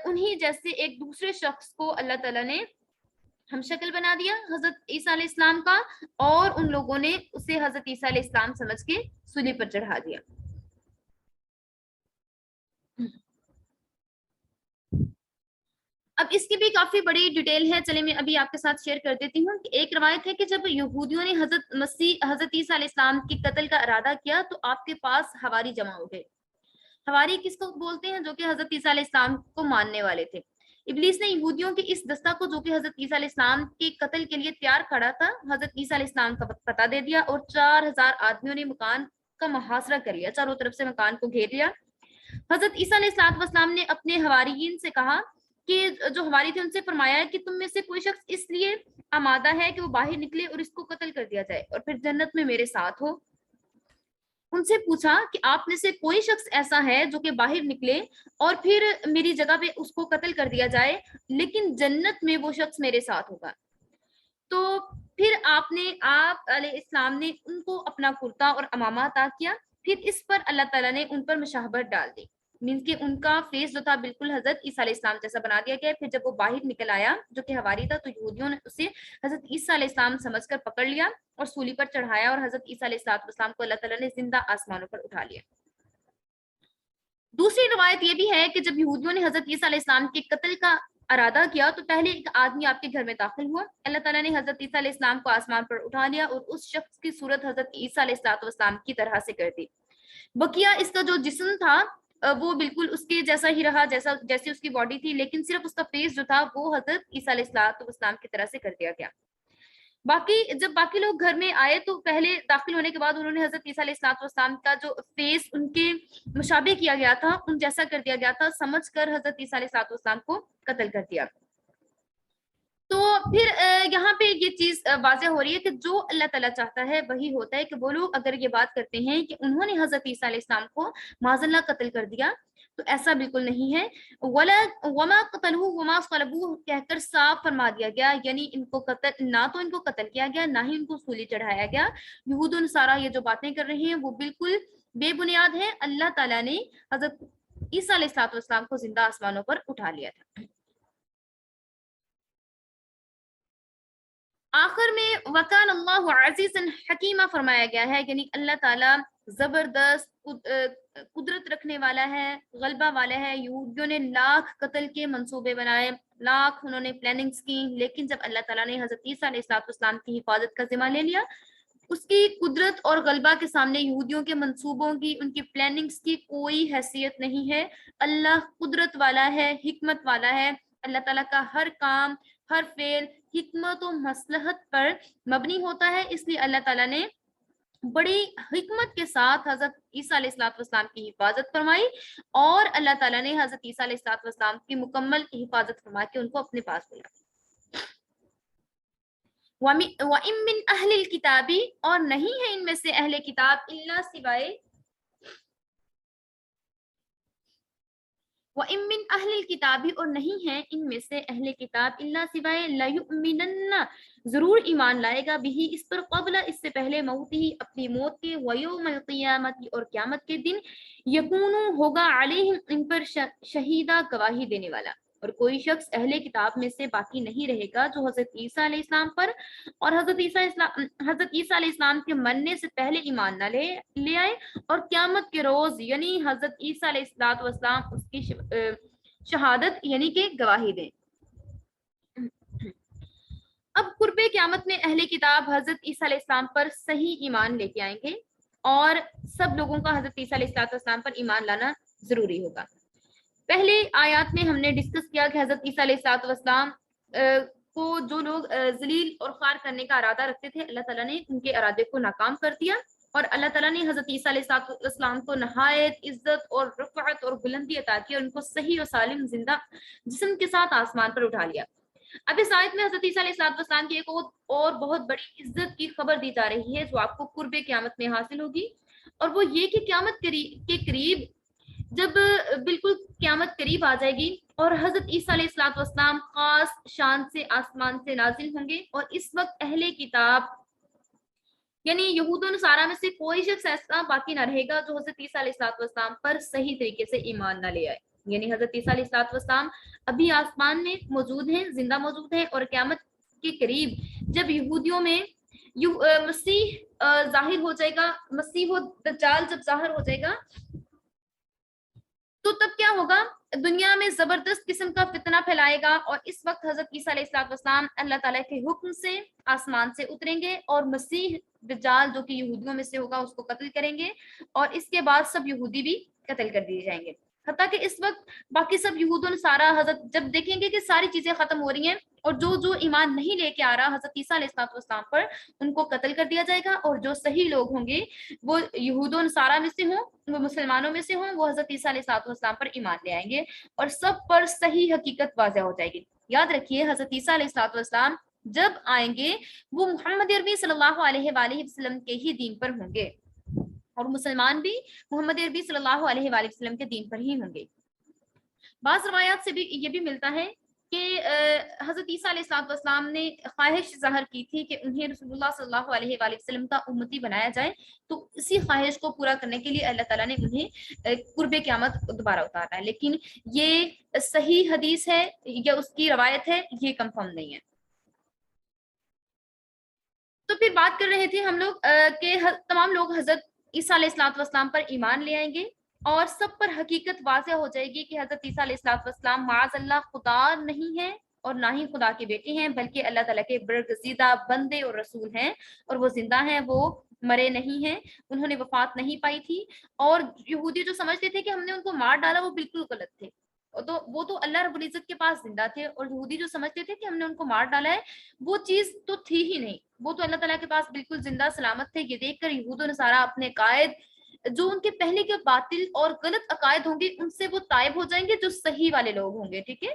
انہی جیسے ایک دوسرے شخص کو اللہ تعالیٰ نے ہم شکل بنا دیا حضرت عیسیٰ علیہ السلام کا, اور ان لوگوں نے اسے حضرت عیسیٰ علیہ السلام سمجھ کے صلیب پر چڑھا دیا. اب اس کی بھی کافی بڑی ڈیٹیل ہے, چلے میں ابھی آپ کے ساتھ شیئر کر دیتی ہوں. کہ ایک روایت ہے کہ جب یہودیوں نے حضرت عیسیٰ علیہ السلام کے قتل کا ارادہ کیا تو آپ کے پاس حواری جمع ہو گئے. حواری کس کو بولتے ہیں؟ جو کہ حضرت عیسیٰ علیہ السلام کو ماننے والے تھے. ابلیس نے یہودیوں کے اس دستہ کو جو کہ حضرت عیسیٰ علیہ السلام کے قتل کے لیے تیار کھڑا تھا, حضرت عیسیٰ علیہ السلام کا پتہ دے دیا, اور 4000 آدمیوں نے مکان کا محاصرہ کر لیا, چاروں طرف سے مکان کو گھیر لیا. حضرت عیسیٰ علیہ السلام نے اپنے حواریین سے کہا کہ جو حواری تھے ان سے فرمایا کہ تم میں سے کوئی شخص اس لیے آمادہ ہے کہ وہ باہر نکلے اور اس کو قتل کر دیا جائے اور پھر جنت میں میرے ساتھ ہو. ان سے پوچھا کہ آپ میں سے کوئی شخص ایسا ہے جو کہ باہر نکلے اور پھر میری جگہ پہ اس کو قتل کر دیا جائے, لیکن جنت میں وہ شخص میرے ساتھ ہوگا. تو پھر آپ علیہ السلام نے ان کو اپنا کرتا اور امامہ عطا کیا. پھر اس پر اللہ تعالیٰ نے ان پر مشابہت ڈال دی, مینس کہ ان کا فیس جو تھا بالکل حضرت عیسیٰ علیہ السلام جیسا بنا دیا گیا. پھر جب وہ باہر نکل آیا جو کہ حواری تھا, تو یہودیوں نے اسے حضرت عیسیٰ علیہ السلام سمجھ کر پکڑ لیا اور سولی پر چڑھایا, اور حضرت عیسیٰ علیہ السلام کو اللہ تعالیٰ نے زندہ آسمانوں پر اٹھا لیا. دوسری روایت یہ بھی ہے کہ جب یہودیوں نے حضرت عیسیٰ علیہ السلام کے قتل کا ارادہ کیا تو پہلے ایک آدمی آپ کے گھر میں داخل ہوا. اللہ تعالیٰ نے حضرت عیسیٰ علیہ السلام کو آسمان پر اٹھا لیا اور اس شخص کی صورت حضرت عیسیٰ علیہ السلام کی طرح سے کر دی. بقیہ اس کا جو جسم تھا وہ بالکل اس کے جیسا ہی رہا جیسے اس کی باڈی تھی, لیکن صرف اس کا فیس جو تھا وہ حضرت عیسیٰ علیہ السلام کی طرح سے کر دیا گیا. جب باقی لوگ گھر میں آئے تو پہلے داخل ہونے کے بعد انہوں نے حضرت عیسیٰ علیہ السلام کا جو فیس ان کے مشابہ کیا گیا تھا, ان جیسا کر دیا گیا تھا, سمجھ کر حضرت عیسیٰ علیہ السلام کو قتل کر دیا. تو پھر یہاں پہ یہ چیز واضح ہو رہی ہے کہ جو اللہ تعالیٰ چاہتا ہے وہی ہوتا ہے. کہ وہ لوگ اگر یہ بات کرتے ہیں کہ انہوں نے حضرت عیسیٰ علیہ السلام کو معاذ اللہ قتل کر دیا, تو ایسا بالکل نہیں ہے. وَمَا قَتَلُوهُ وَمَا صَلَبُوهُ کہہ کر صاف فرما دیا گیا, یعنی نہ تو ان کو قتل کیا گیا, نہ ہی ان کو سولی چڑھایا گیا. یہود و نصارہ یہ جو باتیں کر رہے ہیں وہ بالکل بے بنیاد ہیں. اللہ تعالیٰ نے حضرت عیسیٰ علیہ السلام کو زندہ آسمانوں پر اٹھا لیا تھا. آخر میں وَكَانَ اللَّهُ عَزِيزًا حَكِيمًا فرمایا گیا ہے, یعنی اللہ تعالیٰ زبردست قدرت رکھنے والا ہے, غلبہ والا ہے. یہودیوں نے لاکھ قتل کے منصوبے بنائے, لاکھ انہوں نے پلاننگز کی, لیکن جب اللہ تعالیٰ نے حضرت عیسیٰ علیہ السلام کی حفاظت کا ذمہ لے لیا, اس کی قدرت اور غلبہ کے سامنے یہودیوں کے منصوبوں کی, ان کی پلاننگز کی کوئی حیثیت نہیں ہے. اللہ قدرت والا ہے, حکمت والا ہے. اللہ تعالیٰ کا ہر کام, ہر فعل حکمت و مصلحت پر مبنی ہوتا ہے. اس لیے اللہ تعالیٰ نے بڑی حکمت کے ساتھ حضرت عیسیٰ علیہ السلام کی حفاظت فرمائی, اور اللہ تعالیٰ نے حضرت عیسیٰ علیہ السلام کی مکمل حفاظت فرما کے ان کو اپنے پاس بلایا. وَإِن مِّنْ أَهْلِ الْكِتَابِ اور نہیں ہے ان میں سے اہل کتاب, الا سوائے وَإِن مِّنْ أَهْلِ الْكِتَابِ اور نہیں ہے ان میں سے اہل کتاب, الا سوائے لَيُؤْمِنَنَّ ضرور ایمان لائے گا, بھی اس پر قبل اس سے پہلے موت ہی اپنی موت کے, وَيَوْمَ الْقِيَامَةِ اور قیامت کے دن, یکونو ہوگا علیہم ان پر شہیدہ گواہی دینے والا. اور کوئی شخص اہل کتاب میں سے باقی نہیں رہے گا جو حضرت عیسیٰ علیہ السلام پر اور حضرت عیسیٰ علیہ السلام کے مرنے سے پہلے ایمان نہ لے آئے اور قیامت کے روز یعنی حضرت عیسیٰ علیہ السلام اس کی شہادت یعنی کہ گواہی دیں۔ اب قرب قیامت میں اہل کتاب حضرت عیسیٰ علیہ السلام پر صحیح ایمان لے کے آئیں گے اور سب لوگوں کا حضرت عیسیٰ علیہ السلام پر ایمان لانا ضروری ہوگا۔ پہلے آیات میں ہم نے ڈسکس کیا کہ حضرت عیسیٰ علیہ السلام کو جو لوگ ذلیل اور خوار کرنے کا ارادہ رکھتے تھے، اللہ تعالیٰ نے ان کے ارادے کو ناکام کر دیا اور اللہ تعالیٰ نے حضرت عیسیٰ علیہ السلام کو نہایت عزت اور رفعت اور بلندی عطا کی اور ان کو صحیح و سالم زندہ جسم کے ساتھ آسمان پر اٹھا لیا۔ اب اس آیت میں حضرت عیسیٰ علیہ السلام کی ایک اور بہت بڑی عزت کی خبر دی جا رہی ہے جو آپ کو قرب قیامت میں حاصل ہوگی، اور وہ یہ کہ قیامت کے قریب جب بالکل قیامت قریب آ جائے گی اور حضرت عیسیٰ علیہ السلام خاص شان سے آسمان سے نازل ہوں گے، اور اس وقت اہل کتاب یعنی یہود و نصارہ میں سے کوئی شخص ایسا باقی نہ رہے گا جو حضرت عیسیٰ علیہ السلام پر صحیح طریقے سے ایمان نہ لے آئے۔ یعنی حضرت عیسیٰ علیہ السلام ابھی آسمان میں موجود ہیں، زندہ موجود ہیں، اور قیامت کے قریب جب یہودیوں میں مسیح ظاہر ہو جائے گا، مسیح و دجال جب ظاہر ہو جائے گا تو تب کیا ہوگا؟ دنیا میں زبردست قسم کا فتنہ پھیلائے گا، اور اس وقت حضرت عیسیٰ علیہ السلام اللہ تعالیٰ کے حکم سے آسمان سے اتریں گے اور مسیح دجال جو کہ یہودیوں میں سے ہوگا اس کو قتل کریں گے، اور اس کے بعد سب یہودی بھی قتل کر دیے جائیں گے۔ حتیٰ کہ اس وقت باقی سب یہود و نصارہ حضرت جب دیکھیں گے کہ ساری چیزیں ختم ہو رہی ہیں اور جو ایمان نہیں لے کے آ رہا حضرت عیسیٰ علیہ السلام پر، ان کو قتل کر دیا جائے گا، اور جو صحیح لوگ ہوں گے وہ یہود و نصارہ میں سے ہوں، وہ مسلمانوں میں سے ہوں، وہ حضرت عیسیٰ علیہ السلام پر ایمان لے آئیں گے اور سب پر صحیح حقیقت واضح ہو جائے گی۔ یاد رکھیے حضرت عیسیٰ علیہ السلام جب آئیں گے وہ محمد عربی صلی اللہ علیہ وآلہ وسلم کے ہی دین پر ہوں گے، اور مسلمان بھی محمد عربی صلی اللہ علیہ وآلہ وسلم کے دین پر ہی ہوں گے۔ بعض روایات سے بھی یہ بھی ملتا ہے کہ حضرت عیسیٰ علیہ السلام نے خواہش ظاہر کی تھی کہ انہیں رسول اللہ صلی اللہ علیہ وآلہ وسلم کا امتی بنایا جائے، تو اسی خواہش کو پورا کرنے کے لیے اللہ تعالیٰ نے انہیں قرب قیامت دوبارہ اتارا ہے، لیکن یہ صحیح حدیث ہے یا اس کی روایت ہے، یہ کنفرم نہیں ہے۔ تو پھر بات کر رہے تھے ہم لوگ کہ تمام لوگ حضرت عیسیٰ علیہ السلام پر ایمان لے آئیں گے اور سب پر حقیقت واضح ہو جائے گی کہ حضرت عیسیٰ علیہ السلام معاذ اللہ خدا نہیں ہے اور نہ ہی خدا کے بیٹے ہیں، بلکہ اللہ تعالیٰ کے برگزیدہ بندے اور رسول ہیں، اور وہ زندہ ہیں، وہ مرے نہیں ہیں، انہوں نے وفات نہیں پائی تھی۔ اور یہودی جو سمجھتے تھے کہ ہم نے ان کو مار ڈالا، وہ بالکل غلط تھے، تو وہ تو اللہ رب العزت کے پاس زندہ تھے، اور یہودی جو سمجھتے تھے کہ ہم نے ان کو مار ڈالا ہے، وہ چیز تو تھی ہی نہیں، وہ تو اللہ تعالیٰ کے پاس بالکل زندہ سلامت تھے۔ یہ دیکھ کر یہود و نصارہ اپنے قائد جو ان کے پہلے کے باطل اور غلط عقائد ہوں گے ان سے وہ تائب ہو جائیں گے، جو صحیح والے لوگ ہوں گے، ٹھیک ہے،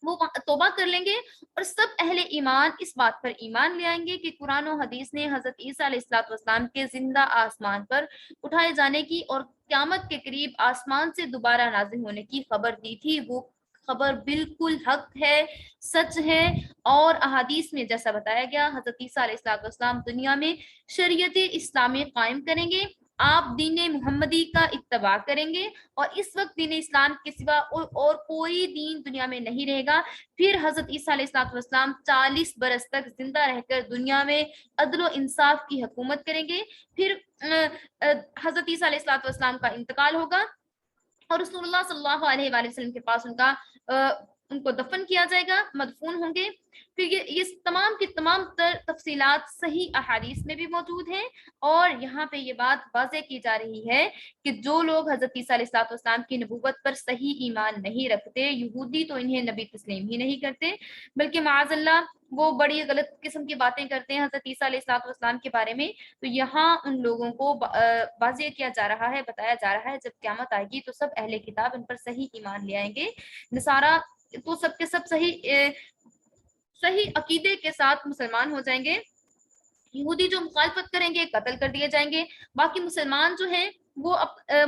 وہ توبہ کر لیں گے، اور سب اہل ایمان اس بات پر ایمان لے آئیں گے کہ قرآن و حدیث نے حضرت عیسیٰ علیہ السلام کے زندہ آسمان پر اٹھائے جانے کی اور قیامت کے قریب آسمان سے دوبارہ نازل ہونے کی خبر دی تھی، وہ خبر بالکل حق ہے، سچ ہے، اور احادیث میں جیسا بتایا گیا حضرت عیسیٰ علیہ السلام دنیا میں شریعت اسلامی قائم کریں گے، آپ دین محمدی کا اتباع کریں گے، اور اس وقت دین اسلام کے سوا اور کوئی دین دنیا میں نہیں رہے گا۔ پھر حضرت عیسیٰ علیہ السلام 40 برس تک زندہ رہ کر دنیا میں عدل و انصاف کی حکومت کریں گے، پھر حضرت عیسیٰ علیہ السلام کا انتقال ہوگا اور رسول اللہ صلی اللہ علیہ وآلہ وسلم کے پاس ان کو دفن کیا جائے گا، مدفون ہوں گے۔ پھر یہ تمام کی تمام تفصیلات صحیح احادیث میں بھی موجود ہیں، اور یہاں پہ یہ بات واضح کی جا رہی ہے کہ جو لوگ حضرت عیسیٰ علیہ السلام کی نبوت پر صحیح ایمان نہیں رکھتے، یہودی تو انہیں نبی تسلیم ہی نہیں کرتے، بلکہ معاذ اللہ وہ بڑی غلط قسم کی باتیں کرتے ہیں حضرت عیسیٰ علیہ السلام کے بارے میں، تو یہاں ان لوگوں کو واضح کیا جا رہا ہے، بتایا جا رہا ہے جب قیامت آئے گی تو سب اہل کتاب ان پر صحیح ایمان لے آئیں گے، نصارہ تو سب کے سب صحیح عقیدے کے ساتھ مسلمان ہو جائیں گے، یہودی جو مخالفت کریں گے قتل کر دیے جائیں گے، باقی مسلمان جو ہیں وہ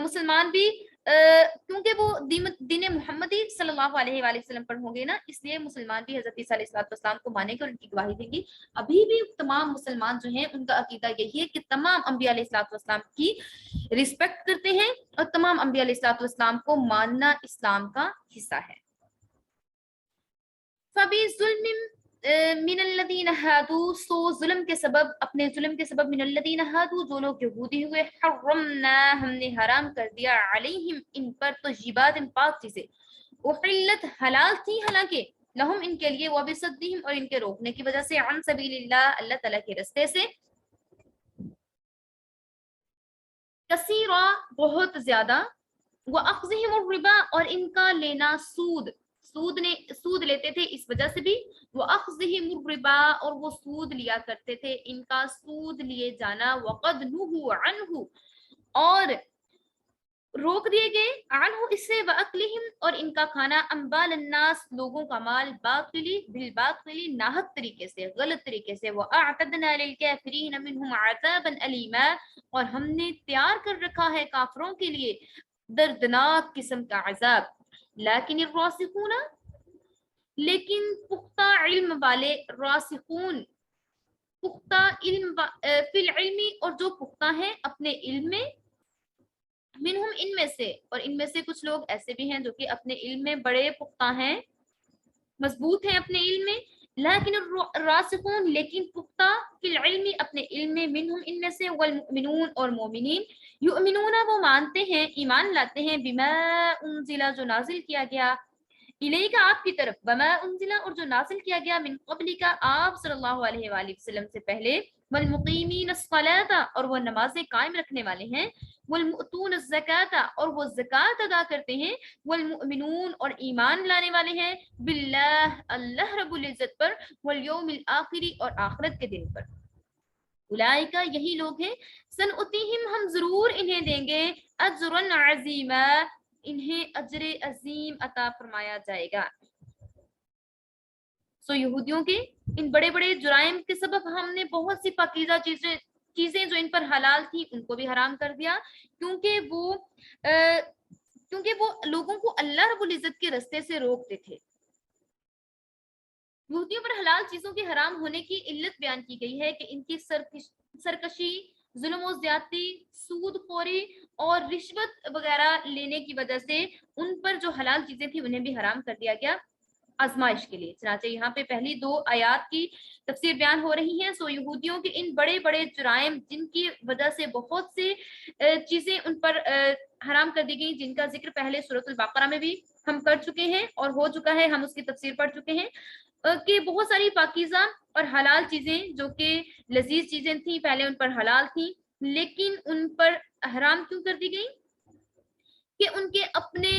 مسلمان بھی کیونکہ وہ دین محمدی صلی اللہ علیہ وآلہ وسلم پر ہوں گے نا، اس لیے مسلمان بھی حضرت عیسیٰ علیہ السلام کو مانیں گے اور ان کی گواہی دیں گے۔ ابھی بھی تمام مسلمان جو ہیں ان کا عقیدہ یہی ہے کہ تمام انبیاء علیہ السلام کی رسپیکٹ کرتے ہیں، اور تمام انبیاء علیہ السلام کو ماننا اسلام کا حصہ ہے۔ فَبِظُلْمٍ من الذین ہادو، سو ظلم کے سبب، اپنے ظلم کے سبب، من الذین ہادو، جو لوگ یہودی ہوئے، حرمنا، ہم نے حرام کر دیا، علیہم، ان پر، طیبات، پاک چیزیں، احلت، حلال تھی حالانکہ، لہم، ان کے لیے، وبصدہم، اور ان کے روکنے کی وجہ سے، عن سبیل اللہ، اللہ تعالیٰ کے رستے سے، کثیرا، بہت زیادہ، وَأَخْذِهِمُ الرِّبَا، اور ان کا لینا سود لیتے تھے اس وجہ سے بھی، وَأَخْذِهِمُ الرِّبَا، اور وہ سود لیا کرتے تھے، ان کا سود لیے جانا، وَقَدْ نُهُوا عَنْهُ، اور روک دیے گئے، عنہ، اس سے، وَأَكْلِهِمْ، اور ان کا کھانا، اموال الناس، لوگوں کا مال، باطلی، بالباطلی، ناحق طریقے سے، غلط طریقے سے، وَأَعْتَدْنَا لِلْكَافِرِينَ مِنْهُمْ عَذَابًا أَلِيمًا، اور ہم نے تیار کر رکھا ہے کافروں کے لیے دردناک قسم کا عذاب، لیکن الراسخون، لیکن پختہ علم والے، راسخون، پختہ علم، فی العلم، اور جو پختہ ہیں اپنے علم میں، منہم، ان میں سے، اور ان میں سے کچھ لوگ ایسے بھی ہیں جو کہ اپنے علم میں بڑے پختہ ہیں، مضبوط ہیں اپنے علم میں، لیکن الراسخون، لیکن پختہ، فی العلم، اپنے علم میں، منہم، ان میں سے، والمؤمنون، اور مومنین، یؤمنون، وہ مانتے ہیں، ایمان لاتے ہیں، بما انزل، جو نازل کیا گیا، الیک، آپ کی طرف، بما انزل، اور جو نازل کیا گیا، من قبل کا، آپ صلی اللہ علیہ وآلہ وسلم سے پہلے، والمقیمین الصلاۃ، اور وہ نمازیں قائم رکھنے والے ہیں، والمؤتون الزکاۃ، اور وہ زکوٰۃ ادا کرتے ہیں، والمؤمنون، اور ایمان لانے والے ہیں، باللہ، اللہ رب العزت پر، والیوم الآخر، اور آخرت کے دن پر، اولئک، یہی لوگ ہیں، سنؤتیہم، ہم ضرور انہیں دیں گے، اجرا عظیما، انہیں اجر عظیم عطا فرمایا جائے گا۔ سو یہودیوں کے ان بڑے بڑے جرائم کے سبب ہم نے بہت سی پاکیزہ چیزیں جو ان پر حلال تھی ان کو بھی حرام کر دیا، کیونکہ وہ لوگوں کو اللہ رب العزت کے رستے سے روکتے تھے۔ یہودیوں پر حلال چیزوں کے حرام ہونے کی علت بیان کی گئی ہے کہ ان کی سرکشی، ظلم و زیادتی، سود خوری اور رشوت وغیرہ لینے کی وجہ سے ان پر جو حلال چیزیں تھیں انہیں بھی حرام کر دیا گیا، آزمائش کے لیے۔ چنانچہ یہاں پہ پہلی 2 آیات کی تفسیر بیان ہو رہی ہیں۔ سو یہودیوں کے ان بڑے بڑے جرائم جن کی وجہ سے بہت سے چیزیں ان پر حرام کر دی گئی، جن کا ذکر پہلے سورۃ البقرہ میں بھی ہم کر چکے ہیں اور ہو چکا ہے، ہم اس کی تفسیر پڑھ چکے ہیں، کہ بہت ساری پاکیزہ اور حلال چیزیں جو کہ لذیذ چیزیں تھیں پہلے ان پر حلال تھیں، لیکن ان پر حرام کیوں کر دی گئی؟ کہ ان کے اپنے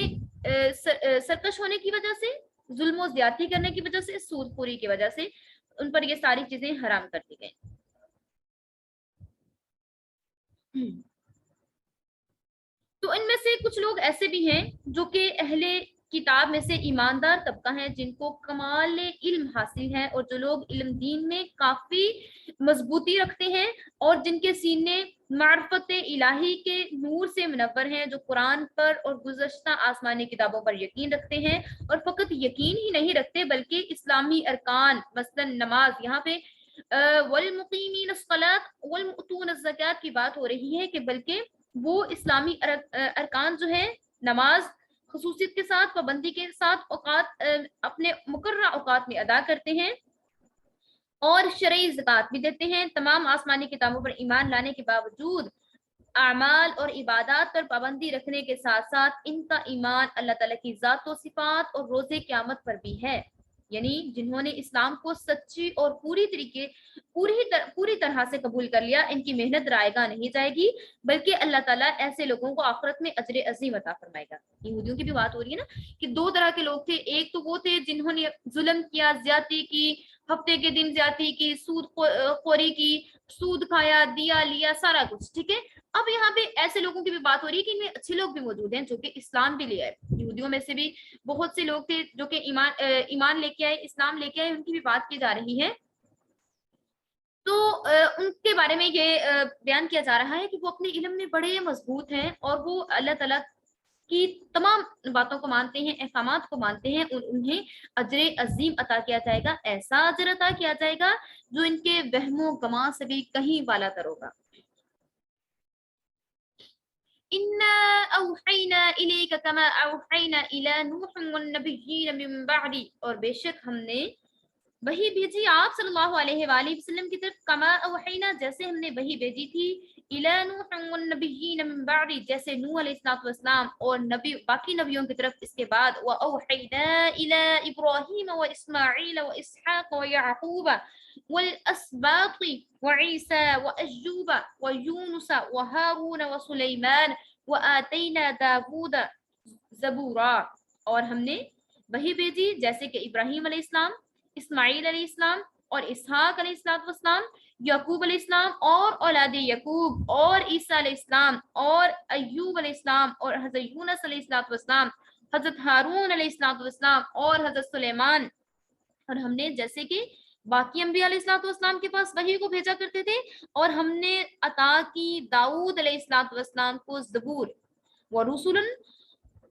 سرکش ہونے کی وجہ سے، ظلم و زیادتی کرنے کی وجہ سے، سود خوری کی وجہ سے ان پر یہ ساری چیزیں حرام کر دی گئی۔ تو ان میں سے کچھ لوگ ایسے بھی ہیں جو کہ اہل کتاب میں سے ایماندار طبقہ ہیں، جن کو کمال علم حاصل ہے، اور جو لوگ علم دین میں کافی مضبوطی رکھتے ہیں اور جن کے سینے معرفت الہی کے نور سے منور ہیں، جو قرآن پر اور گزشتہ آسمانی کتابوں پر یقین رکھتے ہیں، اور فقط یقین ہی نہیں رکھتے بلکہ اسلامی ارکان، مثلا نماز، یہاں پہ والمقیمین الصلاۃ والمؤتون الزکاۃ کی بات ہو رہی ہے، کہ بلکہ وہ اسلامی ارکان جو ہے، نماز خصوصیت کے ساتھ، پابندی کے ساتھ، اوقات اپنے مقررہ اوقات میں ادا کرتے ہیں، اور شرعی زکوٰۃ بھی دیتے ہیں۔ تمام آسمانی کتابوں پر ایمان لانے کے باوجود اعمال اور عبادات پر پابندی رکھنے کے ساتھ ساتھ ان کا ایمان اللہ تعالیٰ کی ذات و صفات اور روز قیامت پر بھی ہے، یعنی جنہوں نے اسلام کو سچی اور پوری طرح سے قبول کر لیا، ان کی محنت رائے گاہ نہیں جائے گی، بلکہ اللہ تعالیٰ ایسے لوگوں کو آخرت میں اجر عظیم عطا فرمائے گا۔ یہودیوں کی بھی بات ہو رہی ہے نا، کہ 2 طرح کے لوگ تھے، ایک تو وہ تھے جنہوں نے ظلم کیا، زیادتی کی، ہفتے کے دن زیادتی کی، سود خوری کی، سود کھایا، دیا لیا، سارا کچھ، ٹھیک ہے۔ اب یہاں پہ ایسے لوگوں کی بھی بات ہو رہی ہے کہ ان میں اچھے لوگ بھی موجود ہیں جو کہ اسلام بھی لے آئے۔ یہودیوں میں سے بھی بہت سے لوگ تھے جو کہ ایمان لے کے آئے، اسلام لے کے آئے، ان کی بھی بات کی جا رہی ہے۔ تو ان کے بارے میں یہ بیان کیا جا رہا ہے کہ وہ اپنے علم میں بڑے مضبوط ہیں اور وہ اللہ تعالیٰ کی تمام باتوں کو مانتے ہیں، احکامات کو مانتے ہیں، اور انہیں اجر عظیم عطا کیا جائے گا، ایسا اجر عطا کیا جائے گا جو ان کے وہم و گماں سے بھی کہیں بالا تر ہوگا۔ اِنَّا أَوْحَيْنَا इलैका कमा अवहैना इला नूह वन्नबिय्यीन मिन बअदी, और बेशक हमने वही भेजी आप सल्लल्लाहु अलैहि वसल्लम की तरफ, कमा अवहैना जैसे हमने वही भेजी थी, इला नूह वन्नबिय्यीन मिन बअदी जैसे नूह अलैहिस्सलातु वस्सलाम और नबी बाकी नबियों की तरफ इसके बाद, व अवहैना इला इब्राहीम व इस्माईल व इसहाक व याकूब वल अस्बाती व ईसा व अय्यूब व यूनुस व हारून व सुलैमान व आतैना दाऊद ज़बूरा, और हमने वही भेजी जैसे कि इब्राहीम अलैहिस्सलाम, इस्माइल अलैहिस्सलाम और इसहाक अलैहिस्सलाम, यकूब अलैहिस्सलाम और औलाद यकूब और ईसा अलैहिस्सलाम और अय्यूब अलैहिस्सलाम और हज़रत यूनुस अलैहिस्सलाम, हज़रत हारून अलैहिस्सलाम और हज़रत सुलेमान, और हमने जैसे कि बाकी अंबिया अलैहिस्सलाम के पास वही को भेजा करते थे, और हमने अता की दाऊद अलैहिस्सलाम को ज़बूर, व रुसुलन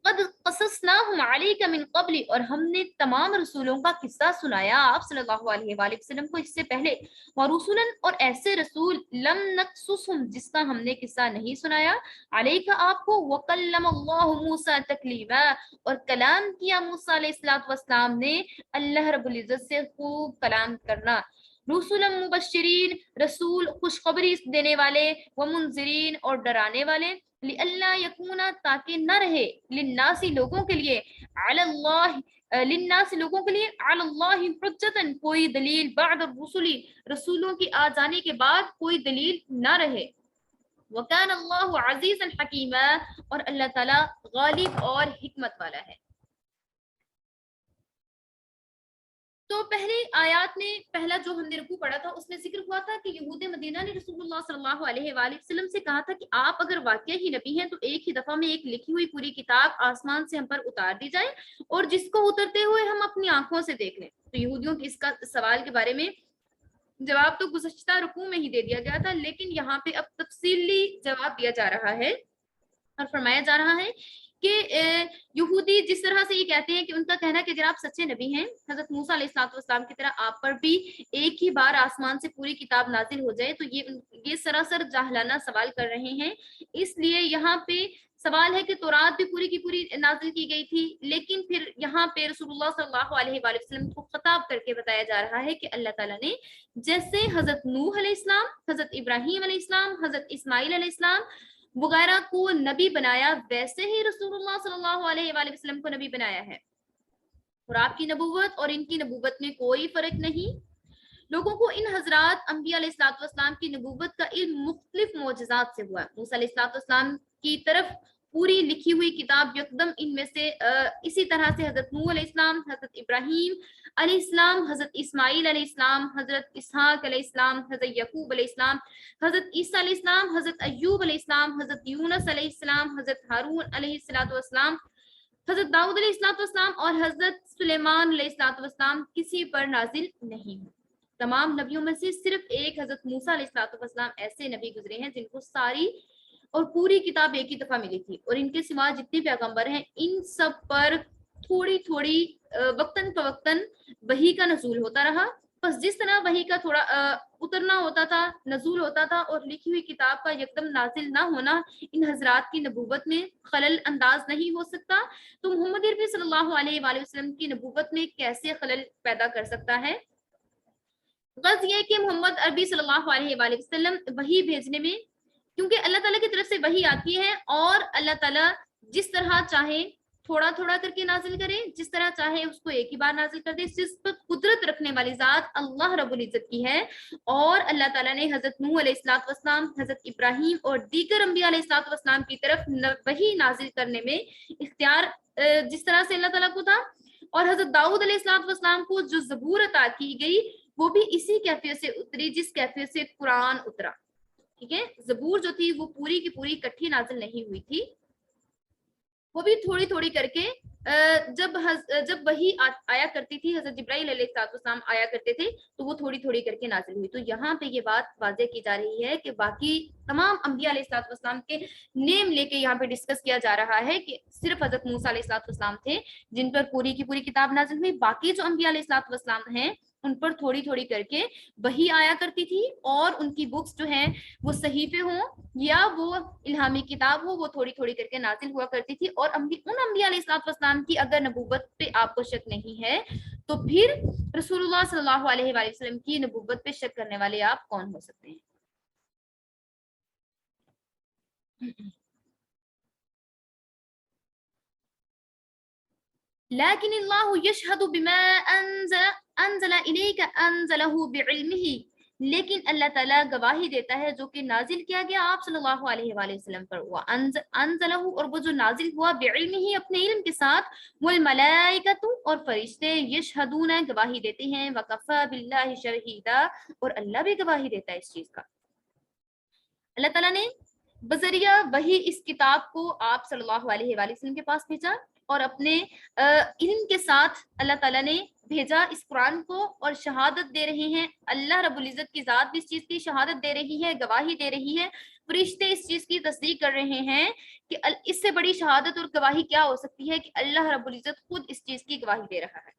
क़द क़ससनाहुम अलैका मिन क़ब्ल, और हमने तमाम रसूलों का किस्सा सुनाया आप सल्लल्लाहु अलैहि वसल्लम को इससे पहले, व रुसुलन और ऐसे रसूल लम नक़सुसहुम जिसका हमने किस्सा नहीं सुनाया, अलैका आपको, व कल्लमल्लाहु मूसा तकलीमा, और कलाम किया मूसा अलैहिस्सलाम ने अल्लाह रब्बुल इज़्ज़त से खूब कलाम करना, रुसुलन मुबश्शिरीन रसूल खुशखबरी देने वाले, व मुनज़िरीन और डराने वाले, लिअल्ला यकूना ताकि न रहे, लिन्नासी लोगों के लिए, अलल्लाह लिन्नासी लोगों के लिए, अलल्लाहि हुज्जतन कोई दलील, बाद रुसुली रसूलों की आ जाने के बाद कोई दलील न रहे, वकान अल्लाहु अज़ीज़न हकीमा, और अल्लाह ताला गालिब और हिकमत वाला है। तो पहले आयात में पहला जो हमने रुकू पढ़ा था उसमें जिक्र हुआ था कि यहूद मदीना ने रसूलुल्लाह सल्लल्लाहु अलैहि वसल्लम से कहा था कि आप अगर वाकई ही नबी हैं तो एक ही दफा में एक लिखी हुई पूरी किताब आसमान से हम पर उतार दी जाए और जिसको उतरते हुए हम अपनी आंखों से देख लें। तो यहूदियों के इसका सवाल के बारे में जवाब तो गुज़श्ता रुकू में ही दे दिया गया था, लेकिन यहाँ पे अब तफसीली जवाब दिया जा रहा है और फरमाया जा रहा है कि यहूदी जिस तरह से ये कहते हैं कि उनका कहना है कि अगर आप सच्चे नबी हैं, हजरत मूसा अलैहिस्सलाम की तरह आप पर भी एक ही बार आसमान से पूरी किताब नाजिल हो जाए, तो ये सरासर जाहलाना सवाल कर रहे हैं। इसलिए यहाँ पे सवाल है कि तौरात भी पूरी की पूरी नाजिल की गई थी, लेकिन फिर यहाँ पे रसूलुल्लाह सल्लल्लाहु अलैहि वसल्लम को खिताब करके बताया जा रहा है कि अल्लाह ताला ने जैसे हजरत नूह अलैहिस्सलाम, हजरत इब्राहीम अलैहिस्सलाम, हजरत इस्माइल अलैहिस्सलाम वगैरह को नबी बनाया, वैसे ही रसूलुल्लाह सल्लल्लाहु अलैहि वसल्लम को नबी बनाया है। और आपकी नबूवत और इनकी नबूवत में कोई फर्क नहीं। लोगों को इन हजरात अंबिया अलैहिस्सलाम की नबूवत का इल्म मुख्तलिफ मोजज़ात से हुआ। मूसा अलैहिस्सलाम की तरफ पूरी लिखी हुई किताब यकदम इनमें से इसी तरह से हजरत नूह अलैहिस्सलाम, हजरत इब्राहीम अलैहिस्सलाम, हजरत इस्माइल अलैहिस्सलाम, हजरत इसहाक अलैहिस्सलाम, हजरत यकूब अलैहिस्सलाम, हजरत ईसा अलैहिस्सलाम, हजरत अय्यूब अलैहिस्सलाम, हजरत यूनुस अलैहिस्सलाम, हजरत हारून अलैहिस्सलाम, हजरत दाऊद अलैहिस्सलाम और हजरत सुलेमान अलैहिस्सलाम किसी पर नाजिल नहीं हुई। तमाम नबियों में से सिर्फ एक हजरत मूसा अलैहिस्सलाम ऐसे नबी गुजरे हैं जिनको सारी और पूरी किताब एक ही दफा मिली थी, और इनके सिवा जितने पैगंबर हैं इन सब पर थोड़ी थोड़ी वक्तन फवक्तन वही का नजूल होता रहा। बस जिस तरह वही का थोड़ा उतरना होता था, नजूल होता था, और लिखी हुई किताब का एकदम नाजिल ना होना इन हजरात की नबूवत में खलल अंदाज नहीं हो सकता। तो मोहम्मद अरबी सल्लल्लाहु अलैहि वसल्लम की नबूवत में कैसे खलल पैदा कर सकता है? गज ये कि मोहम्मद अरबी सल्लल्लाहु अलैहि वसल्लम वही भेजने में, क्योंकि अल्लाह ताला की तरफ से वही आती है और अल्लाह ताला जिस तरह चाहे थोड़ा थोड़ा करके नाजिल करे, जिस तरह चाहे उसको एक ही बार नाजिल कर दे। जिस पर कुदरत रखने वाली जात अल्लाह रब्बुल इज्जत की है, और अल्लाह ताला ने हजरत नूह अलैहिस्सलाम, हजरत इब्राहीम और दीगर अंबिया अलैहिस्सलाम की तरफ वही नाजिल करने में इख्तियार जिस तरह से अल्लाह ताला को था, और हजरत दाऊद अलैहिस्सलाम को जो ज़बूर अता की गई वो भी इसी कैफियत से उतरी जिस कैफियत से कुरान उतरा। ठीक है, ज़बूर जो थी वो पूरी की पूरी इकट्ठी नाजिल नहीं हुई थी, वो भी थोड़ी थोड़ी करके जब वही आया करती थी, हजरत जिब्राइल अलैहिस्सलाम आया करते थे, तो वो थोड़ी थोड़ी करके नाजिल हुई। तो यहाँ पे ये बात वाज़ेह की जा रही है कि बाकी तमाम अंबिया अलैहिस्सलाम के नेम लेके यहाँ पे डिस्कस किया जा रहा है कि सिर्फ हजरत मूसा अलैहिस्सलाम थे जिन पर पूरी की पूरी किताब नाजिल हुई। बाकी जो अंबिया अलैहिस्सलाम हैं ان پر تھوڑی تھوڑی کر کے وحی آیا کرتی تھی، اور ان کی بکس جو ہیں وہ صحیفے ہوں یا وہ الہامی کتاب ہو، وہ تھوڑی تھوڑی کر کے نازل ہوا کرتی تھی. اور ان انبیاء علیہ الصلوۃ والسلام کی اگر نبوت پہ آپ کو شک نہیں ہے تو پھر رسول اللہ صلی اللہ علیہ وآلہ وسلم کی نبوت پہ شک کرنے والے آپ کون ہو سکتے ہیں؟ لیکن اللہ یشہد بما انزل الیک انزلہ بعلمہ، لیکن اللہ تعالیٰ گواہی دیتا ہے جو کہ نازل کیا گیا آپ صلی اللہ علیہ وآلہ وسلم پر ہوا، انزلہ، اور وہ جو نازل ہوا، بعلمہ، اپنے علم کے ساتھ، والملائکۃ، اور فرشتے، یشہدون، گواہی دیتے ہیں، وکفی باللہ شہیدا، اور اللہ بھی گواہی دیتا ہے اس چیز کا. اللہ تعالیٰ نے بذریعہ وہی اس کتاب کو آپ صلی اللہ علیہ وآلہ وسلم کے پاس بھیجا، اور اپنے علم کے ساتھ اللہ تعالیٰ نے بھیجا اس قرآن کو، اور شہادت دے رہے ہیں اللہ رب العزت کی ذات بھی اس چیز کی شہادت دے رہی ہے، گواہی دے رہی ہے، فرشتے اس چیز کی تصدیق کر رہے ہیں کہ اس سے بڑی شہادت اور گواہی کیا ہو سکتی ہے کہ اللہ رب العزت خود اس چیز کی گواہی دے رہا ہے.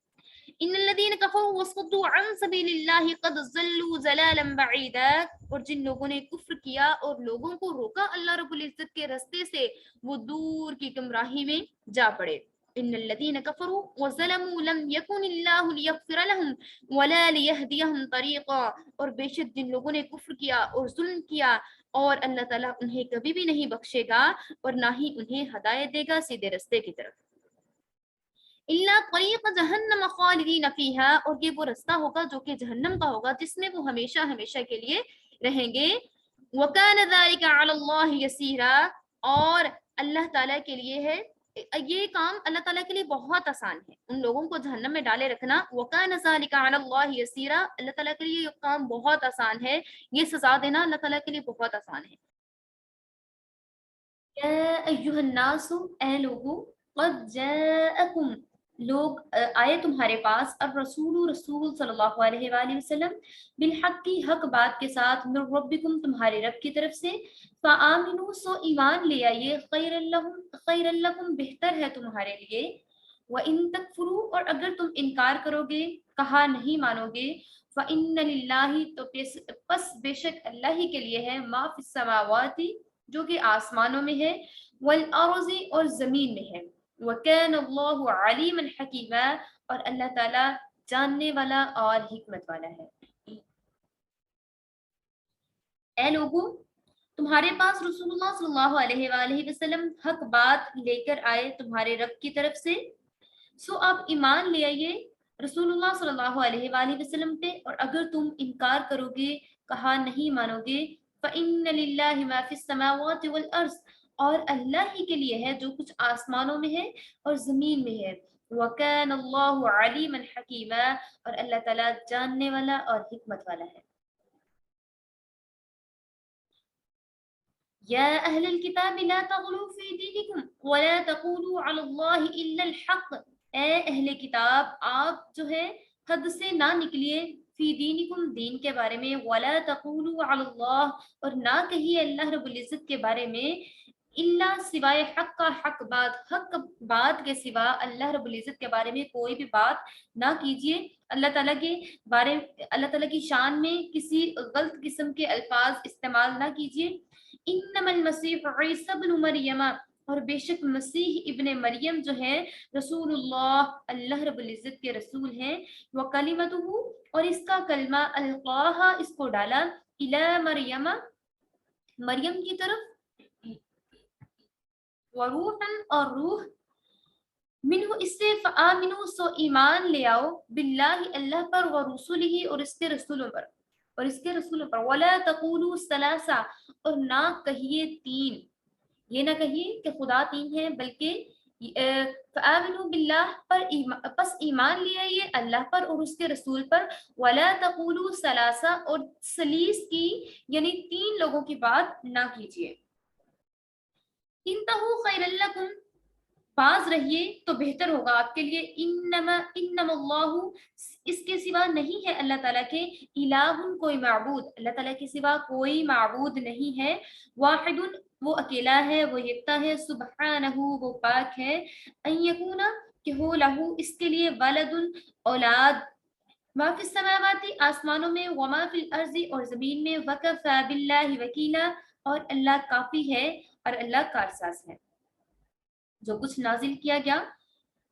ان الذين كفروا وصدوا عن سبيل الله قد ضلوا ضلالا بعيدا، اور جن لوگوں نے کفر کیا اور لوگوں کو روکا اللہ رب العزت کے رستے سے، وہ دور کی گمراہی میں جا پڑے. ان الذين كفروا وظلموا لم يكن الله ليغفر لهم ولا ليهديهم طريقا، اور بے شک جن لوگوں نے کفر کیا اور ظلم کیا، اور اللہ تعالیٰ انہیں کبھی بھی نہیں بخشے گا اور نہ ہی انہیں ہدایت دے گا سیدھے رستے کی طرف. الا طریق جہنم خالدین فیہا، اور یہ وہ رستہ ہوگا جو کہ جہنم کا ہوگا جس میں وہ ہمیشہ ہمیشہ کے لیے رہیں گے. وکان ذلک علی اللہ یسیرا، اور اللہ تعالیٰ کے لیے ہے یہ کام، اللہ تعالیٰ کے لیے بہت آسان ہے ان لوگوں کو جہنم میں ڈالے رکھنا. وکان ذلک علی اللہ یسیرا، اللہ تعالیٰ کے لیے یہ کام بہت آسان ہے، یہ سزا دینا اللہ تعالیٰ کے لیے بہت آسان ہے. یا ایھا الناس، اے لوگو، قد جاءکم، لوگ آئے تمہارے پاس، الرسول، رسول صلی اللہ علیہ وآلہ وسلم، بالحق، کی حق بات کے ساتھ، من ربکم، تمہارے رب کی طرف سے، فآمنوا، سو ایمان لے آئیے، خیر لکم، بہتر ہے تمہارے لیے، وَإِن تکفروا، اور اگر تم انکار کرو گے، کہا نہیں مانو گے، فإن للہ، تو پس بے شک اللہ ہی کے لیے ہے، ما فی السماوات، جو کہ آسمانوں میں ہے، والارض، اور زمین میں ہے، وَكَانَ اللَّهُ عَلِيمًا حَكِيمًا، اور اللہ تعالیٰ جاننے والا اور حکمت والا ہے. اے لوگو، تمہارے پاس رسول اللہ صلی اللہ علیہ وآلہ وسلم حق بات لے کر آئے تمہارے رب کی طرف سے، سو آپ ایمان لے آئیے رسول اللہ صلی اللہ علیہ وآلہ وسلم پہ، اور اگر تم انکار کرو گے، کہا نہیں مانو گے، فَإِنَّ لِلَّهِ مَا فِي السَّمَاوَاتِ وَالْأَرْضِ، اور اللہ ہی کے لیے ہے جو کچھ آسمانوں میں ہے اور زمین میں ہے، وَكَانَ اللَّهُ عَلِيمًا حَكِيمًا، اور اللہ تعالیٰ جاننے والا اور حکمت والا ہے. یا اہل الکتاب لا تغلوا فی دینکم ولا تقولوا علی اللہ الا الحق، اے اہل کتاب، آپ جو ہے حد سے نہ نکلیے، فی دینکم، دین کے بارے میں، ولا تقولوا علی اللہ، اور نہ کہیے اللہ رب العزت کے بارے میں، الا، سوائے حق کا، حق بات کے سوا اللہ رب العزت کے بارے میں کوئی بھی بات نہ کیجیے. اللہ تعالیٰ کے بارے، اللہ تعالیٰ کی شان میں کسی غلط قسم کے الفاظ استعمال نہ کیجیے. انما المسیح عیسی ابن مریم، اور بے شک مسیح ابن مریم جو ہے، رسول اللہ، اللہ رب العزت کے رسول ہیں، وکلمتہ، اور اس کا کلمہ، القاہا، اس کو ڈالا، الی مریم، مریم کی طرف، وروحا، اور روح، منہ، اس سے، فآمنوا، سو ایمان لے آؤ، باللہ، اللہ پر، ورسولہ، اور اس کے رسولوں پر، ولا تقولوا ثلاثہ، اور نہ کہیے تین، یہ نہ کہیے کہ خدا تین ہے، بلکہ فآمنوا باللہ، پس ایمان لے آئیے اللہ پر اور اس کے رسول پر، ولا تقولوا ثلاثہ، اور ثلیث کی یعنی تین لوگوں کی بات نہ کیجیے. انتہوا خیر لکم، باز رہیے تو بہتر ہوگا آپ کے لیے. انما اللہ، اس کے سوا نہیں ہے اللہ تعالیٰ کے، الہ، کوئی معبود، اللہ تعالیٰ کے سوا کوئی معبود نہیں ہے، واحد، وہ اکیلا ہے، وہ یکتا ہے، سبحانہ، وہ پاک ہے، ان یکون، کہ ہو، لہو، اس کے لیے، ولد، اولاد، मा फिस समावाति, आसमानों में, वमा फिल अर्ज़ि, और ज़मीन में, वकफ़ा बिल्लाहि वकीला, और अल्लाह काफ़ी है और अल्लाह कारसाज़ है। जो कुछ नाज़िल किया गया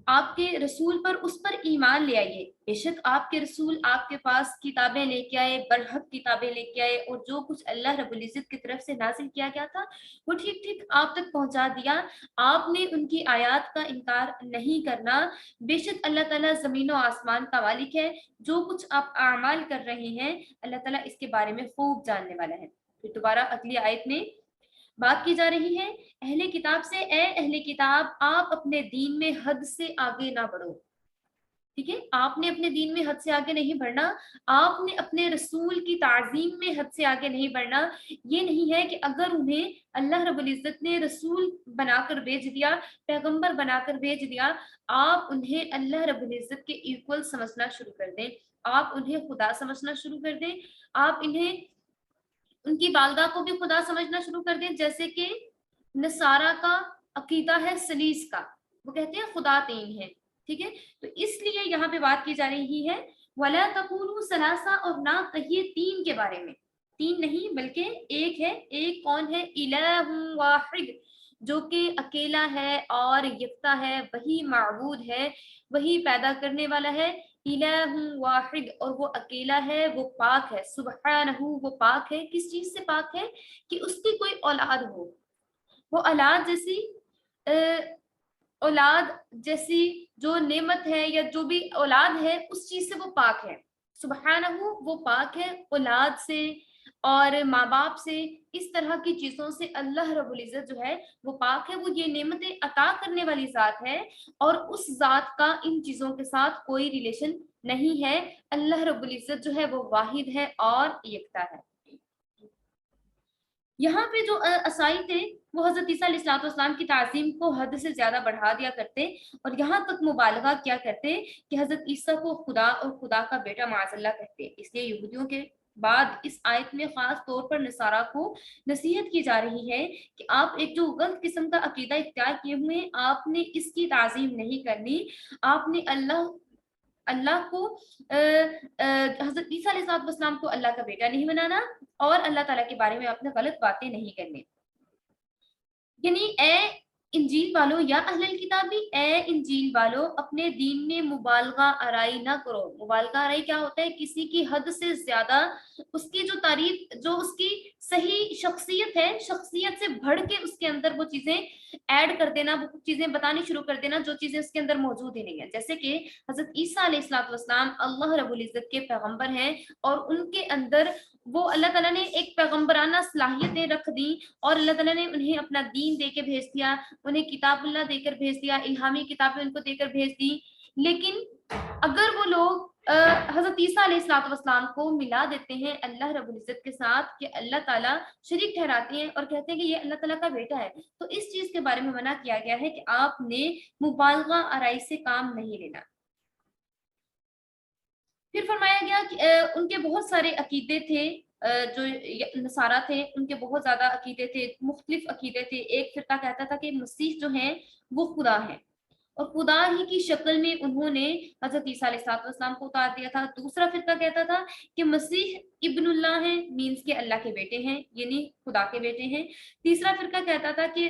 आपके रसूल पर, उस पर ईमान ले आइए। बेशक आपके रसूल आपके पास किताबें लेके आए, बरहक किताबें लेके आए, और जो कुछ अल्लाह रब्बुल इज़्ज़त की तरफ से नाज़िल किया गया था वो ठीक ठीक आप तक पहुंचा दिया। आपने उनकी आयत का इनकार नहीं करना। बेशक अल्लाह ताला ज़मीन और आसमान का मालिक है। जो कुछ आप अमाल कर रहे हैं अल्लाह ताला इसके बारे में खूब जानने वाला है। फिर दोबारा अगली आयत में बात की जा रही है अहले किताब से। ए अहले किताब, आप अपने दीन में हद से आगे ना बढ़ो। ठीक है, आपने अपने दीन में हद से आगे नहीं बढ़ना। आपने अपने रसूल की ताजीम में हद से आगे नहीं बढ़ना। ये नहीं है कि अगर उन्हें अल्लाह रब्बुल इज्जत ने रसूल बनाकर भेज दिया, पैगंबर बनाकर भेज दिया, आप उन्हें अल्लाह रब्बुल इज्जत के इक्वल समझना शुरू कर दें, आप उन्हें खुदा समझना शुरू कर दें, आप इन्हें उनकी बालगाह को भी खुदा समझना शुरू कर दें। जैसे कि नसारा का अकीदा है सलीस का, वो कहते हैं खुदा तीन है। ठीक है, तो इसलिए यहाँ पे बात की जा रही है वला तकूलू सलासा, और ना कहिए तीन के बारे में। तीन नहीं बल्कि एक है। एक कौन है? इलाहुम वाहिद, जो कि अकेला है और यकता है, वही माबूद है, वही पैदा करने वाला है। इलाहु वाहिद, और वो अकेला है, वो पाक है। सुब्हानहू, वो पाक है। किस चीज से पाक है? कि उसकी कोई औलाद हो। वो औलाद जैसी औलाद जैसी जो नेमत है या जो भी औलाद है उस चीज से वो पाक है। सुब्हानहू, वो पाक है औलाद से और माँ बाप से, इस तरह की चीजों से अल्लाह रब्बुल इज्जत जो है वो पाक है। वो ये नेमतें अता करने वाली जात है और उस जात का इन चीजों के साथ कोई रिलेशन नहीं है। अल्लाह रब्बुल इज्जत जो है वो वाहिद है और यकता है। यहाँ पे जो असाई थे वो हजरत ईसा अलैहिस्सलाम की ताजीम को हद से ज्यादा बढ़ा दिया करते और यहाँ तक मुबालगा किया करते कि हजरत ईसा को खुदा और खुदा का बेटा माज़अल्लाह कहते। इसलिए यहूदियों के बाद इस आयत में खास तौर पर नसारा को नसीहत की जा रही है कि आप एक जो गलत किस्म का अकीदा इख्तियार किए हुए हैं, आपने इसकी ताजीम नहीं करनी। आपने अल्लाह अल्लाह को हजरत ईसा अलैहिस्सलाम को अल्लाह का बेटा नहीं बनाना और अल्लाह ताला के बारे में आपने गलत बातें नहीं करनी। यानी ए इंजील वालो या अहलल किताबी, ए इंजील वालो, अपने दीन में मुबालगा आराई ना करो। मुबालगा आराई क्या होता है? किसी की हद से ज्यादा उसकी जो तारीफ, जो उसकी सही शख्सियत है, शख्सियत से बढ़ के उसके अंदर वो चीजें ऐड कर देना, वो चीजें बतानी शुरू कर देना जो चीजें उसके अंदर मौजूद ही नहीं है। जैसे कि हजरत ईसा अलैहिस्सलाम अल्लाह रब्बुल इज्जत के पैगंबर हैं और उनके अंदर वो अल्लाह ताला ने एक पैगंबराना सलाहियतें रख दी और अल्लाह ताला ने उन्हें अपना दीन देकर भेज दिया, उन्हें किताबुल्लाह देकर भेज दिया, इल्हामी किताबें उनको देकर भेज दी। लेकिन अगर वो लोग हजरत ईसा अलैहिस्सलाम को मिला देते हैं अल्लाह रब्बुल इज्जत के साथ, कि अल्लाह ताला शरीक ठहराते हैं और कहते हैं कि ये अल्लाह ताला का बेटा है, तो इस चीज के बारे में मना किया गया है कि आपने मुबालगा आराई से काम नहीं लेना। फिर फरमाया गया कि उनके बहुत सारे अकीदे थे। जो नसारा थे उनके बहुत ज्यादा अकीदे थे, मुख्तलिफ अकीदे थे। एक फिरका कहता था कि मसीह जो है वो खुदा है और खुदा ही की शक्ल में उन्होंने हजरत ईसा अलैहिस्सलाम को उतार दिया था। दूसरा फिरका कहता था कि मसीह इब्नुल्लाह है, मीन्स के अल्लाह के बेटे हैं, यानी खुदा के बेटे हैं। तीसरा फिरका कहता था कि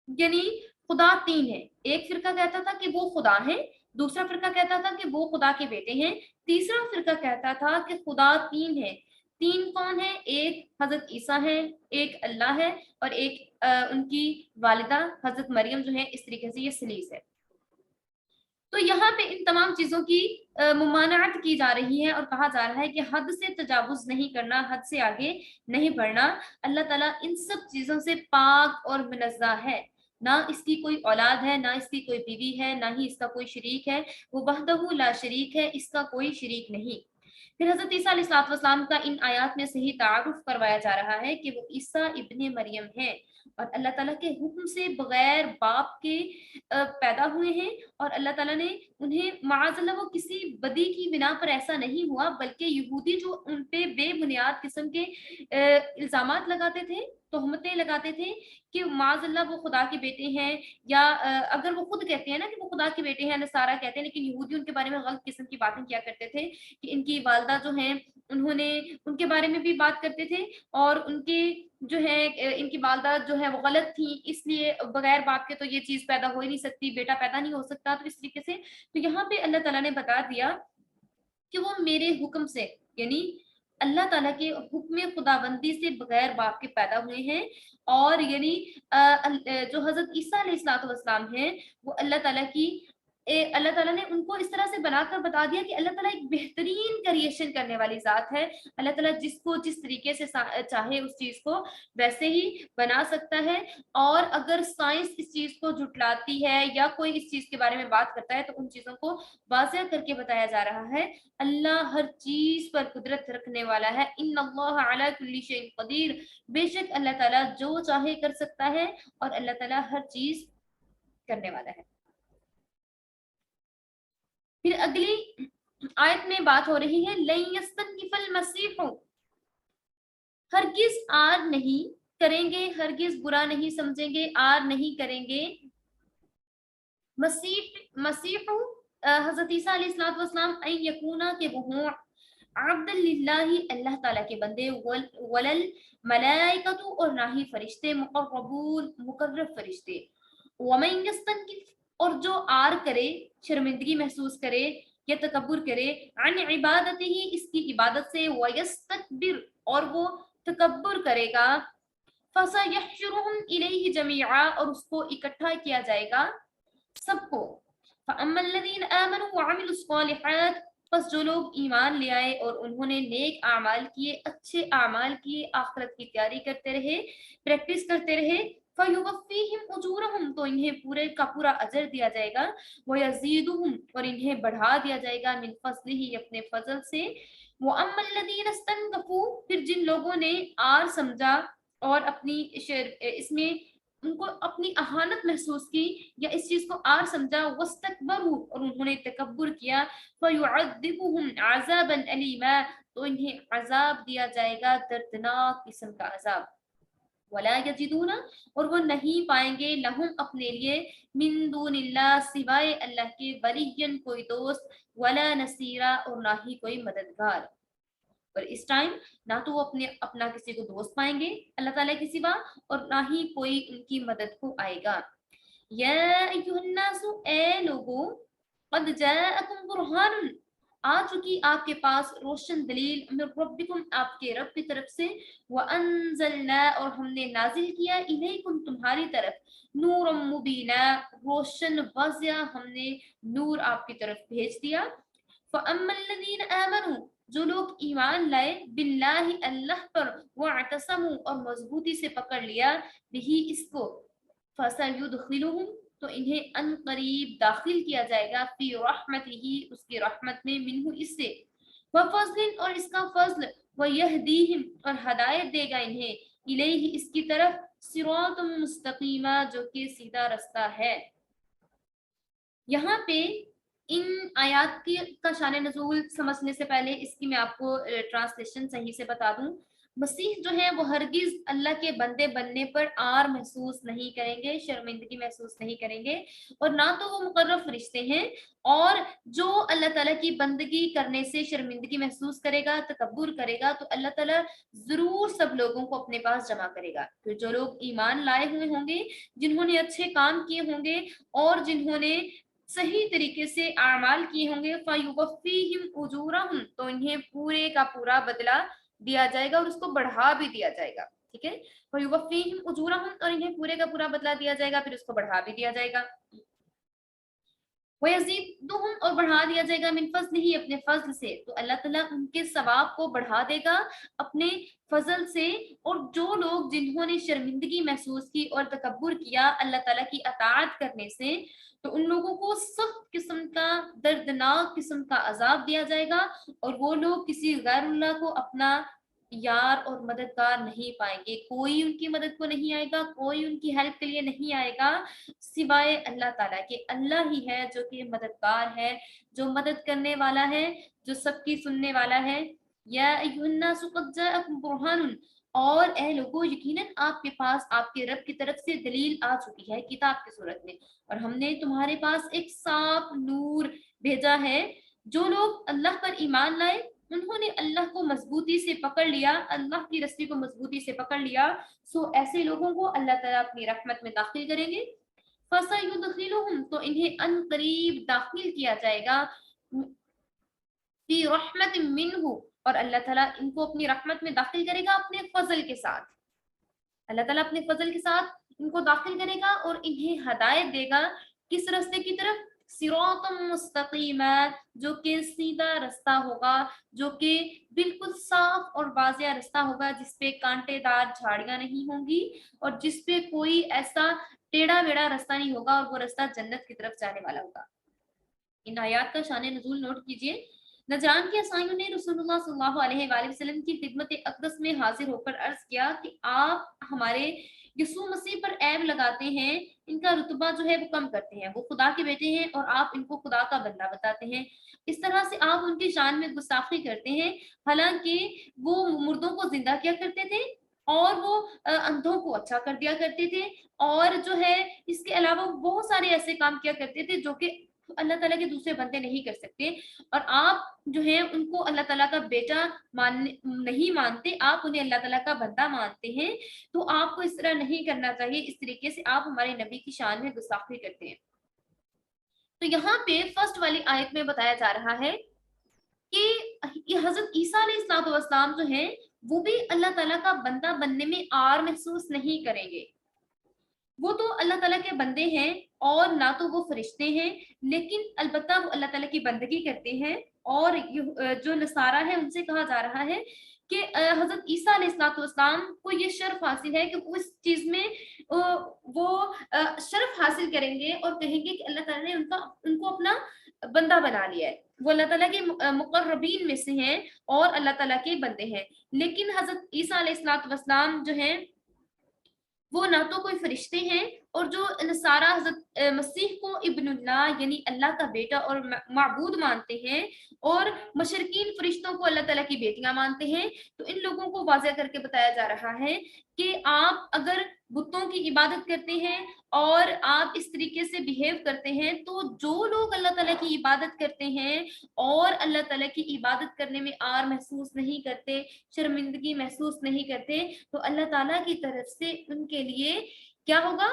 यानी खुदा तीन है। एक फिरका कहता था कि वो खुदा है, दूसरा फिरका कहता था कि वो खुदा के बेटे हैं, तीसरा फिरका कहता था कि खुदा तीन है। तीन कौन है? एक हजरत ईसा है, एक अल्लाह है और एक उनकी वालिदा हजरत मरियम जो है। इस तरीके से ये सलीस है। तो यहाँ पे इन तमाम चीजों की मुमानात की जा रही है और कहा जा रहा है कि हद से तजावुज नहीं करना, हद से आगे नहीं बढ़ना। अल्लाह ताला इन सब चीजों से पाक और मुनज़्ज़ह है। ना इसकी कोई औलाद है, ना इसकी कोई बीवी है, ना ही इसका कोई शरीक है। वो वहदहू ला शरीक है, इसका कोई शरीक नहीं। फिर हजरत ईसा अलैहिस्सलाम का इन आयात में सही तारुफ करवाया जा रहा है कि वो ईसा इब्ने मरियम है اور اللہ تعالیٰ کے حکم سے بغیر باپ کے پیدا ہوئے ہیں، اور اللہ تعالیٰ نے انہیں معاذ اللہ وہ کسی بدی کی بنا پر ایسا نہیں ہوا، بلکہ یہودی جو ان پہ بے بنیاد قسم کے الزامات لگاتے تھے، تہمتیں لگاتے تھے کہ معاذ اللہ وہ خدا کے بیٹے ہیں، یا اگر وہ خود کہتے ہیں نا کہ وہ خدا کے بیٹے ہیں، نصارہ کہتے ہیں، لیکن یہودی ان کے بارے میں غلط قسم کی باتیں کیا کرتے تھے کہ ان کی والدہ جو ہیں انہوں نے ان کے بارے میں بھی بات کرتے تھے، اور ان کے جو ہے ان کی والدہ جو ہے وہ غلط تھی، اس لیے بغیر باپ کے تو یہ چیز پیدا ہو ہی نہیں سکتی، بیٹا پیدا نہیں ہو سکتا، تو اس طریقے سے تو یہاں پہ اللہ تعالیٰ نے بتا دیا کہ وہ میرے حکم سے، یعنی اللہ تعالیٰ کے حکم خداوندی سے بغیر باپ کے پیدا ہوئے ہیں، اور یعنی جو حضرت عیسیٰ علیہ الصلوۃ والسلام ہیں وہ اللہ تعالیٰ کی اللہ تعالیٰ نے ان کو اس طرح سے بنا کر بتا دیا کہ اللہ تعالیٰ ایک بہترین کریشن کرنے والی ذات ہے، اللہ تعالیٰ جس کو جس طریقے سے چاہے اس چیز کو ویسے ہی بنا سکتا ہے، اور اگر سائنس اس چیز کو جھٹلاتی ہے یا کوئی اس چیز کے بارے میں بات کرتا ہے تو ان چیزوں کو واضح کر کے بتایا جا رہا ہے اللہ ہر چیز پر قدرت رکھنے والا ہے، ان اللہ علی کل شیء قدیر، بے شک اللہ تعالیٰ جو چاہے کر سکتا ہے، اور اللہ تعالیٰ ہر چیز کرنے والا ہے۔ پھر اگلی آیت میں بات ہو رہی ہے لن یستنکف المسیح، ہرگز آر نہیں کریں گے، ہرگز برا نہیں سمجھیں گے، آر نہیں کریں گے مسیح حضرت عیسیٰ علیہ الصلوۃ والسلام ان یکونا کہ وہ ہوں عبد للہ اللہ تعالیٰ کے بندے، ولل ملائکۃ اور نہ ہی فرشتے، مقربون مقرب فرشتے، ومن یستنکف اور جو آر کرے، شرمندگی محسوس کرے یا تکبر کرے، عن عبادتہ اس کی عبادت سے، ویستکبر اور وہ تکبر کرے گا، فسیحشرہم الیہ جمیعا اور اس کو اکٹھا کیا جائے گا سب کو، فاما الذین آمنوا وعملوا الصالحات پس جو لوگ ایمان لے آئے اور انہوں نے نیک اعمال کیے، اچھے اعمال کیے، آخرت کی تیاری کرتے رہے، پریکٹس کرتے رہے، فَيُوَفِّيهِمْ أُجُورَهُمْ تو انہیں پورے کا پورا اجر دیا جائے گا، وَيَزِيدُهُمْ اور انہیں بڑھا دیا جائے گا، من فضلہ اپنے فضل سے، وَأَمَّا الَّذِينَ اسْتَنكَفُوا پھر جن لوگوں نے آر سمجھا اور اپنی اس میں ان کو اپنی اہانت محسوس کی یا اس چیز کو آر سمجھا، وَاسْتَكْبَرُوا اور انہوں نے تکبر کیا، فَيُعَذِّبُهُمْ عَذَابًا أَلِيمًا تو انہیں عذاب دیا جائے گا دردناک قسم کا عذاب، وَلَا يَجِدُونَ اور وہ نہیں پائیں گے لہم اپنے لیے من دون اللہ سوائے اللہ کے ولیًا کوئی دوست، ولا نصیرا اور نہ ہی کوئی مددگار، اور اس ٹائم نہ تو وہ اپنا کسی کو دوست پائیں گے اللہ تعالیٰ کے سوا، اور نہ ہی کوئی ان کی مدد کو آئے گا۔ یا ایھا الناس اے لوگو، قد جاءکم برہان آ چکی آپ کے پاس روشن دلیل، من ربکم آپ کے رب کی طرف سے، وانزلنا اور ہم نے نازل کیا، الیکم تمہاری طرف، نورا مبینا روشن واضح ہم نے نور آپ کی طرف بھیج دیا، فاما الذین آمنوا جو لوگ ایمان لائے، باللہ اللہ پر، واعتصموا اور مضبوطی سے پکڑ لیا، بھی اس کو، فسیدخلہم تو انہیں ان قریب داخل کیا جائے گا، فی رحمتہ اس کی رحمت میں، منہ اس سے، وفضل اور اس کا فضل، ویہدیہم اور ہدایت دے گا انہیں، الیہ اس کی طرف، صراط مستقیمہ جو کہ سیدھا رستہ ہے۔ یہاں پہ ان آیات کا شان نزول سمجھنے سے پہلے اس کی میں آپ کو ٹرانسلیشن صحیح سے بتا دوں، مسیح جو ہے وہ ہرگز اللہ کے بندے بننے پر آر محسوس نہیں کریں گے، شرمندگی محسوس نہیں کریں گے، اور نہ تو وہ مقرب فرشتے ہیں، اور جو اللہ تعالیٰ کی بندگی کرنے سے شرمندگی محسوس کرے گا، تکبر کرے گا، تو اللہ تعالیٰ ضرور سب لوگوں کو اپنے پاس جمع کرے گا، تو جو لوگ ایمان لائے ہوئے ہوں گے، جنہوں نے اچھے کام کیے ہوں گے، اور جنہوں نے صحیح طریقے سے اعمال کیے ہوں گے، فَيُوَفِّيهِمْ أُجُورَهُمْ تو انہیں پورے کا پورا بدلہ دیا جائے گا، اور اس کو بڑھا بھی دیا جائے گا، ٹھیک ہے، فَيُوَفِّيهِمْ أُجُورَهُمْ اور انہیں پورے کا پورا بدلہ دیا جائے گا، پھر اس کو بڑھا بھی دیا جائے گا، وَيَزِيدُهُمْ اور بڑھا دیا جائے گا، من فضلہ اپنے فضل سے، تو اللہ تعالیٰ ان کے ثواب کو بڑھا دے گا اپنے فضل سے، اور جو لوگ جنہوں نے شرمندگی محسوس کی اور تکبر کیا اللہ تعالیٰ کی اطاعت کرنے سے، تو ان لوگوں کو سخت قسم کا دردناک قسم کا عذاب دیا جائے گا، اور وہ لوگ کسی غیر اللہ کو اپنا यार और मददगार नहीं पाएंगे, कोई उनकी मदद को नहीं आएगा, कोई उनकी हेल्प के लिए नहीं आएगा सिवाय अल्लाह ताला के। अल्लाह ही है जो कि मददगार है, जो मदद करने वाला है, जो सबकी सुनने वाला है। या अय्युहन्नासु क़द जाअकुम बुरहानुन, और ए लोगों यकीनन आपके पास आपके रब की तरफ से दलील आ चुकी है किताब की सूरत में, और हमने तुम्हारे पास एक साफ नूर भेजा है। जो लोग अल्लाह पर ईमान लाए, उन्होंने अल्लाह को मजबूती से पकड़ लिया, अल्लाह की रस्सी को मजबूती से पकड़ लिया, सो ऐसे लोगों को अल्लाह ताला अपनी रहमत में दाखिल करेंगे। फसयुदखिलुहुम, तो इन्हें अन करीब दाखिल किया जाएगा, फी रहमत मिन्हु, और अल्लाह ताला इनको अपनी रहमत में दाखिल करेगा अपने फजल के साथ। अल्लाह ताला अपने फजल के साथ इनको दाखिल करेगा और इन्हें हदायत देगा किस रास्ते की तरफ, सिरातम मुस्तकीमा, जो कि सीधा रास्ता होगा, जो कि बिल्कुल साफ और वाज़िया रास्ता होगा, जिसपे कांटेदार झाड़ियां नहीं होंगी और जिसपे कोई ऐसा टेढ़ा मेढ़ा रास्ता नहीं होगा, और वो रास्ता जन्नत की तरफ जाने वाला होगा। इन आयात का शान नुज़ूल नोट कीजिए। नजरान के असाइयों ने रसूलुल्लाह सल्लल्लाहु अलैहि वसल्लम की खिदमत अक़दस में हाजिर होकर अर्ज किया कि आप हमारे यीशु मसीह पर ऐब लगाते हैं, इनका रुतबा जो है वो कम करते हैं, वो खुदा के बेटे हैं और आप इनको खुदा का बंदा बताते हैं। इस तरह से आप उनकी शान में गुस्ताखी करते हैं, हालांकि वो मुर्दों को जिंदा किया करते थे और वो अंधों को अच्छा कर दिया करते थे, और जो है इसके अलावा बहुत सारे ऐसे काम किया करते थे जो कि अल्लाह ताला के दूसरे बंदे नहीं कर सकते। और आप जो है उनको अल्लाह ताला का बेटा मानने नहीं मानते, आप उन्हें अल्लाह ताला का बंदा मानते हैं। तो आपको इस तरह नहीं करना चाहिए, इस तरीके से आप हमारे नबी की शान में गुस्ताखी करते हैं। तो यहाँ पे फर्स्ट वाली आयत में बताया जा रहा है कि ये हजरत ईसा अलैहिस्सलाम जो है वो भी अल्लाह ताला का बंदा बनने में आर महसूस नहीं करेंगे। वो तो अल्लाह ताला के बंदे हैं और ना तो वो फरिश्ते हैं, लेकिन अलबत्ता वो अल्लाह ताला की बंदगी करते हैं। और जो नसारा है उनसे कहा जा रहा है कि हजरत ईसा अलैहिस्सलाम को ये शर्फ हासिल है कि उस चीज में वो शर्फ हासिल करेंगे और कहेंगे कि अल्लाह ताला ने उनको अपना बंदा बना लिया है, वो अल्लाह ताला के मुकर्रबीन में से हैं और अल्लाह ताला के बंदे हैं। लेकिन हजरत ईसा अलैहिस्सलाम जो है वो ना तो कोई फरिश्ते हैं, और जो नसारा हजरत मसीह को इब्नुल्लाह यानी अल्लाह का बेटा और माबूद मानते हैं, और मशरकीन फरिश्तों को अल्लाह ताला की बेटियां मानते हैं, तो इन लोगों को वाज़ह करके बताया जा रहा है कि आप अगर बुतों की इबादत करते हैं और आप इस तरीके से बिहेव करते हैं, तो जो लोग अल्लाह ताला की इबादत करते हैं और अल्लाह ताला की इबादत करने में आर महसूस नहीं करते, शर्मिंदगी महसूस नहीं करते, तो अल्लाह ताला की तरफ से उनके लिए क्या होगा,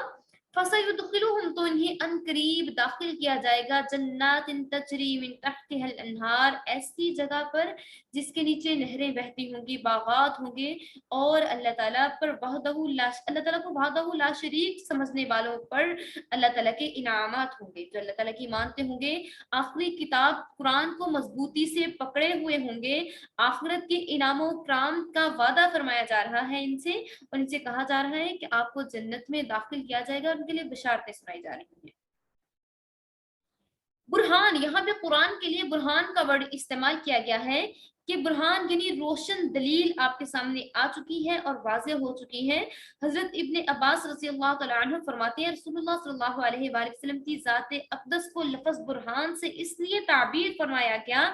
फसयुदखिलुहुम, तो इन्हें अनकरीब दाखिल किया जाएगा जन्नातिन तजरी मिन तहतिहल अनहार, ऐसी जगह पर जिसके नीचे नहरें बहती होंगी, बागात होंगे। और अल्लाह ताला पर अल्लाह ताला को वहदहू ला शरीक समझने वालों पर अल्लाह ताला के इनामात होंगे, जो अल्लाह ताला की मानते होंगे, आखिरी किताब कुरान को मजबूती से पकड़े हुए होंगे, आखिरत के इनामों कराम का वादा फरमाया जा रहा है इनसे, और इनसे कहा जा रहा है कि आपको जन्नत में दाखिल किया जाएगा, उनके लिए बशारतें सुनाई जा रही हैं। बुरहान, यहाँ पे कुरान के लिए बुरहान का वर्ड इस्तेमाल किया गया है कि बुरहान यानी रोशन दलील आपके सामने आ चुकी है और वाज़ेह हो चुकी है। हजरत इब्ने अब्बास रज़ियल्लाहु तआला अन्हु फरमाते हैं रसूलुल्लाह सल्लल्लाहु अलैहि वसल्लम की ज़ात अक़दस को लफ्ज़ बुरहान से इसलिए ताबीर फरमाया गया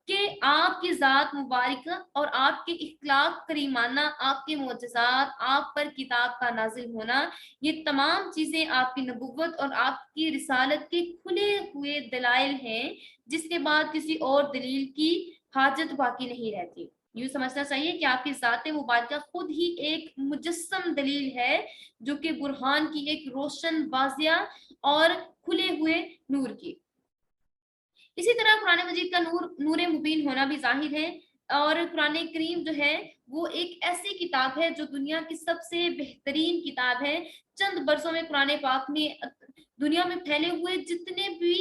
कि आपकी ज़ात मुबारक और आपके इखलाक करीमाना, आपके मोजज़ात, आप पर किताब का नाजिल होना, ये तमाम चीजें आपकी नबुव्वत और आपकी रिसालत के खुले हुए दलाइल हैं, जिसके बाद किसी और दलील की हाजत बाकी नहीं रहती। यूं समझना चाहिए कि आपकी ज़ात मुबारक खुद ही एक मुजस्सम दलील है, जो कि बुरहान की एक रोशन वाजिया और खुले हुए नूर की। इसी तरह कुरान मजीद का नूर मुबीन होना भी जाहिर है, और कुरान करीम जो है वो एक ऐसी किताब है जो दुनिया की सबसे बेहतरीन किताब है। चंद बरसों में कुरान पाक में दुनिया में फैले हुए जितने भी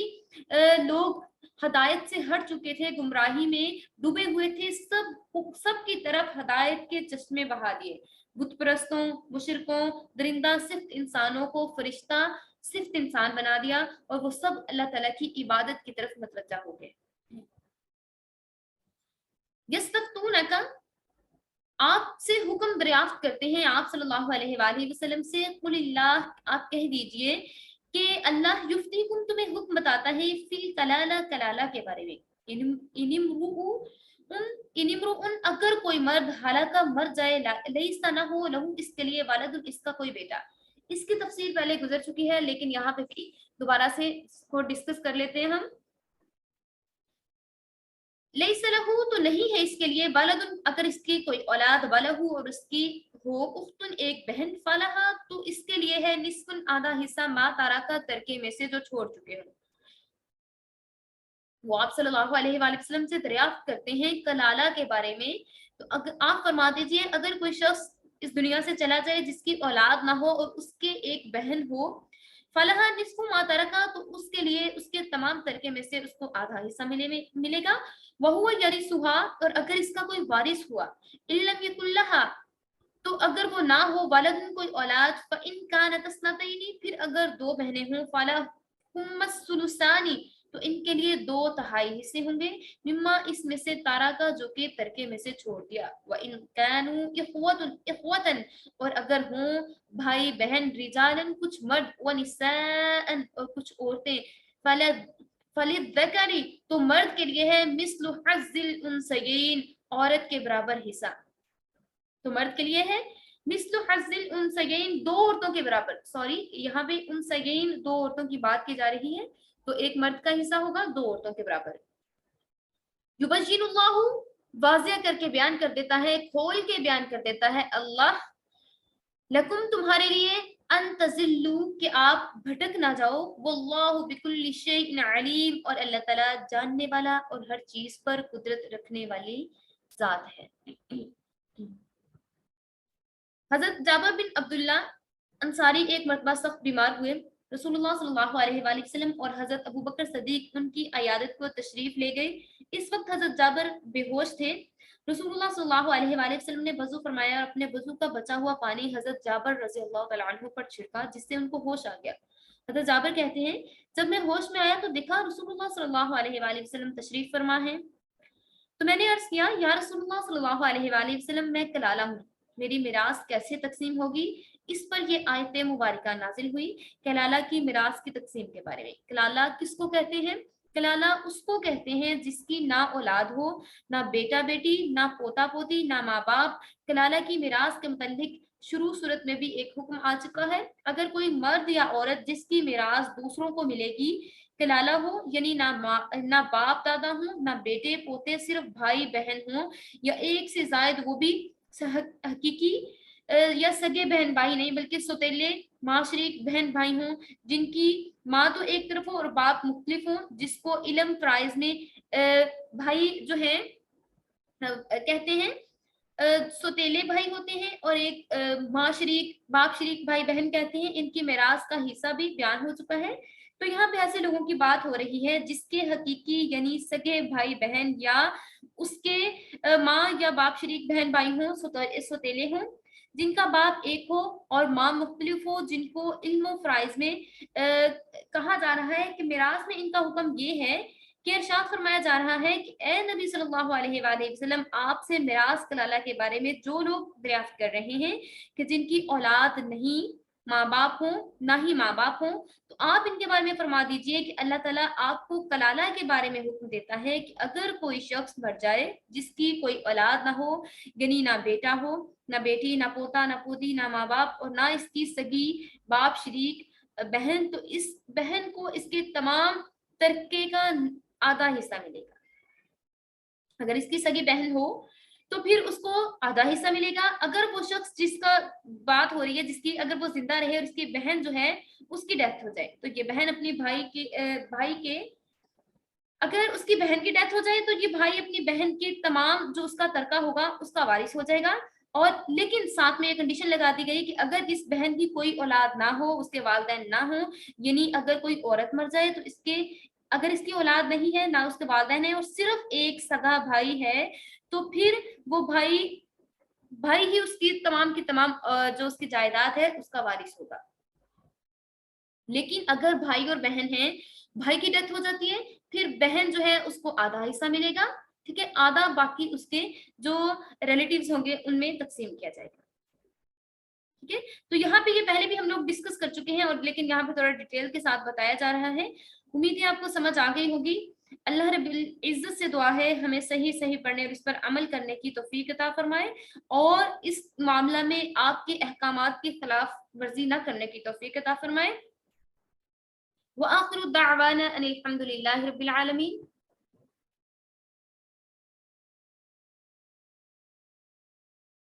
लोग हदायत से हट चुके थे, गुमराही में डूबे हुए थे, सब की तरफ हदायत के चश्मे बहा दिए। बुत परस्तों, मुशरिकों, दरिंदा सिर्फ इंसानों को फरिश्ता सिर्फ इंसान बना दिया, और वो सब अल्लाह ताला की इबादत की तरफ मतवज्जा हो गए। यस्तफ्तूनका, آپ سے حکم دریافت کرتے ہیں آپ صلی اللہ علیہ وآلہ وسلم سے، قل اللہ، آپ کہہ دیجئے کہ اللہ یفتیکم، تمہیں حکم بتاتا ہے فی الکلالہ، کلالہ کے بارے میں، ان امرؤن، اگر کوئی مرد ہلاکہ مر جائے، لیس نہ ہو لہو، اس کے لیے ولد، اس کا کوئی بیٹا. اس کی تفسیر پہلے گزر چکی ہے لیکن یہاں پہ بھی دوبارہ سے اس کو ڈسکس کر لیتے ہیں ہم. لیس لہو تو نہیں ہے اس کے لیے، ولد اگر اس کی کوئی اولاد، ولہو اور اس کی ہو اختن ایک بہن، فلہا تو اس کے لیے ہے نصف آدھا حصہ، ما تارکا ترکے میں سے جو چھوڑ چکے ہوں. وہ آپ صلی اللہ علیہ وآلہ وسلم سے دریافت کرتے ہیں کلالہ کے بارے میں. تو آپ فرما دیجئے اگر کوئی شخص اس دنیا سے چلا جائے جس کی اولاد نہ ہو اور اس کے ایک بہن ہو، فلہا نصف ما ترکا تو اس کے لیے اس کے تمام ترکے میں سے اس کو آدھا حصہ ملے گا. وہو یرثھا، اور اگر اس کا کوئی وارث ہوا، ان لم یکن لہا تو اگر وہ نہ ہو، ولد کوئی اولاد، فإن كانت اثنتین، پھر اگر دو بہنیں ہوں، فلہم الثلثان تو ان کے لیے 2/3 حصے ہوں گے، مما اس میں سے تارا کا جو کہ ترکے میں سے چھوڑ دیا. وإن كانوا اخوة اور اگر ہوں بھائی بہن، رجالن کچھ مرد، ونساء اور کچھ عورتیں، فللذکر تو مرد کے لیے ہے مثل حظ الانثیین عورت کے برابر حصہ. تو مرد کے لیے ہے مثل حظ الانثیین دو عورتوں کے برابر، سوری یہاں پہ انثیین دو عورتوں کی بات کی جا رہی ہے، تو ایک مرد کا حصہ ہوگا دو عورتوں کے برابر. یبین اللہ واضح کر کے بیان کر دیتا ہے، کھول کے بیان کر دیتا ہے اللہ، لکم تمہارے لیے، ان تزلوا کہ آپ بھٹک نہ جاؤ، واللہ بکل شیء علیم اور اللہ تعالیٰ جاننے والا اور ہر چیز پر قدرت رکھنے والی ذات ہے. حضرت جابر بن عبداللہ انصاری ایک مرتبہ سخت بیمار ہوئے. رسول اللہ صلی اللہ علیہ وآلہ وسلم اور حضرت ابو بکر صدیق ان کی عیادت کو تشریف لے گئے. اس وقت حضرت جابر بے ہوش تھے. رسول اللہ صلی اللہ علیہ وآلہ وسلم نے وضو فرمایا اور اپنے وضو کا بچا ہوا پانی حضرت جابر رضی اللہ تعالیٰ عنہ پر چھڑکا، جس سے ان کو ہوش آ گیا. حضرت جابر کہتے ہیں جب میں ہوش میں آیا تو دیکھا رسول اللہ صلی اللہ علیہ وآلہ وسلم تشریف فرما ہے. تو میں نے عرض کیا یا رسول اللہ صلی اللہ علیہ وآلہ وسلم میں کلالہ ہوں، میری میراث کیسے تقسیم ہوگی؟ اس پر یہ آیت مبارکہ نازل ہوئی کلالہ کی میراث کی تقسیم کے بارے میں. کلالہ کس کو کہتے ہیں؟ کلالہ اس کو کہتے ہیں جس کی نہ اولاد ہو، نہ بیٹا بیٹی، نہ پوتا پوتی، نہ ماں باپ. کلالہ کی میراث کے متعلق شروع صورت میں بھی ایک حکم آ چکا ہے. اگر کوئی مرد یا عورت جس کی میراث دوسروں کو ملے گی کلالہ ہو، یعنی نہ باپ دادا ہوں، نہ بیٹے پوتے، صرف بھائی بہن ہوں یا ایک سے زائد، وہ بھی حقیقی یا سگے بہن بھائی نہیں بلکہ سوتیلے ماں شریک بہن بھائی ہوں، جن کی ماں تو ایک طرف ہو اور باپ مختلف ہوں، جس کو علم فرائض میں بھائی جو ہیں کہتے ہیں سوتیلے بھائی ہوتے ہیں، اور ایک ماں شریک باپ شریک بھائی بہن کہتے ہیں. ان کی میراث کا حصہ بھی بیان ہو چکا ہے. تو یہاں پہ ایسے لوگوں کی بات ہو رہی ہے جس کے حقیقی یعنی سگے بھائی بہن یا اس کے ماں یا باپ شریک بہن بھائی ہوں، سوتیلے ہوں، جن کا باپ ایک ہو اور ماں مختلف ہو، جن کو علم و فرائض میں کہا جا رہا ہے کہ میراث میں ان کا حکم یہ ہے کہ ارشاد فرمایا جا رہا ہے کہ اے نبی صلی اللہ علیہ وآلہ وسلم، آپ سے میراث کلالہ کے بارے میں جو لوگ دریافت کر رہے ہیں کہ جن کی اولاد نہیں، ماں باپ ہوں، نہ ہی ماں باپ ہوں، تو آپ ان کے بارے میں فرما دیجئے کہ اللہ تعالیٰ آپ کو کلالہ کے بارے میں حکم دیتا ہے کہ اگر کوئی شخص مر جائے جس کی کوئی اولاد نہ ہو، یعنی نہ بیٹا ہو، نہ بیٹی، نہ پوتا، نہ پوتی، نہ ماں باپ، اور نہ اس کی سگی باپ شریک بہن، تو اس بہن کو اس کے تمام ترکے کا آدھا حصہ ملے گا. اگر اس کی سگی بہن ہو تو پھر اس کو آدھا حصہ ملے گا. اگر وہ شخص جس کا بات ہو رہی ہے، جس کی اگر وہ زندہ رہے اور اس کی بہن جو ہے اس کی ڈیتھ ہو جائے، تو یہ بہن اپنی بھائی کے اگر اس کی بہن کی ڈیتھ ہو جائے تو یہ بھائی اپنی بہن کے تمام جو اس کا ترکہ ہوگا اس کا وارث ہو جائے گا. اور لیکن ساتھ میں یہ کنڈیشن لگا دی گئی کہ اگر اس بہن کی کوئی اولاد نہ ہو، اس کے والدین نہ ہوں، یعنی اگر کوئی عورت مر جائے تو اگر اس کی اولاد نہیں ہے، نہ اس کے والدین ہیں، اور صرف ایک سگا بھائی ہے، تو پھر وہ بھائی ہی اس کی تمام جو اس کی جائیداد ہے اس کا وارث ہوگا. لیکن اگر بھائی اور بہن ہیں، بھائی کی ڈیتھ ہو جاتی ہے، پھر بہن جو ہے اس کو آدھا حصہ ملے گا ٹھیک ہے، آدھا باقی اس کے جو ریلیٹیوز ہوں گے ان میں تقسیم کیا جائے گا. ٹھیک ہے، تو یہاں پہ یہ پہلے بھی ہم لوگ ڈسکس کر چکے ہیں، اور لیکن یہاں پہ تھوڑا ڈیٹیل کے ساتھ بتایا جا رہا ہے. امید ہے آپ کو سمجھ آ گئی ہوگی. اللہ رب العزت سے دعا ہے ہمیں صحیح صحیح پڑھنے اور اس پر عمل کرنے کی توفیق عطا فرمائے، اور اس معاملہ میں آپ کے احکامات کی خلاف ورزی نہ کرنے کی توفیق عطا فرمائے. وآخر دعوانا ان الحمد للہ رب العالمین.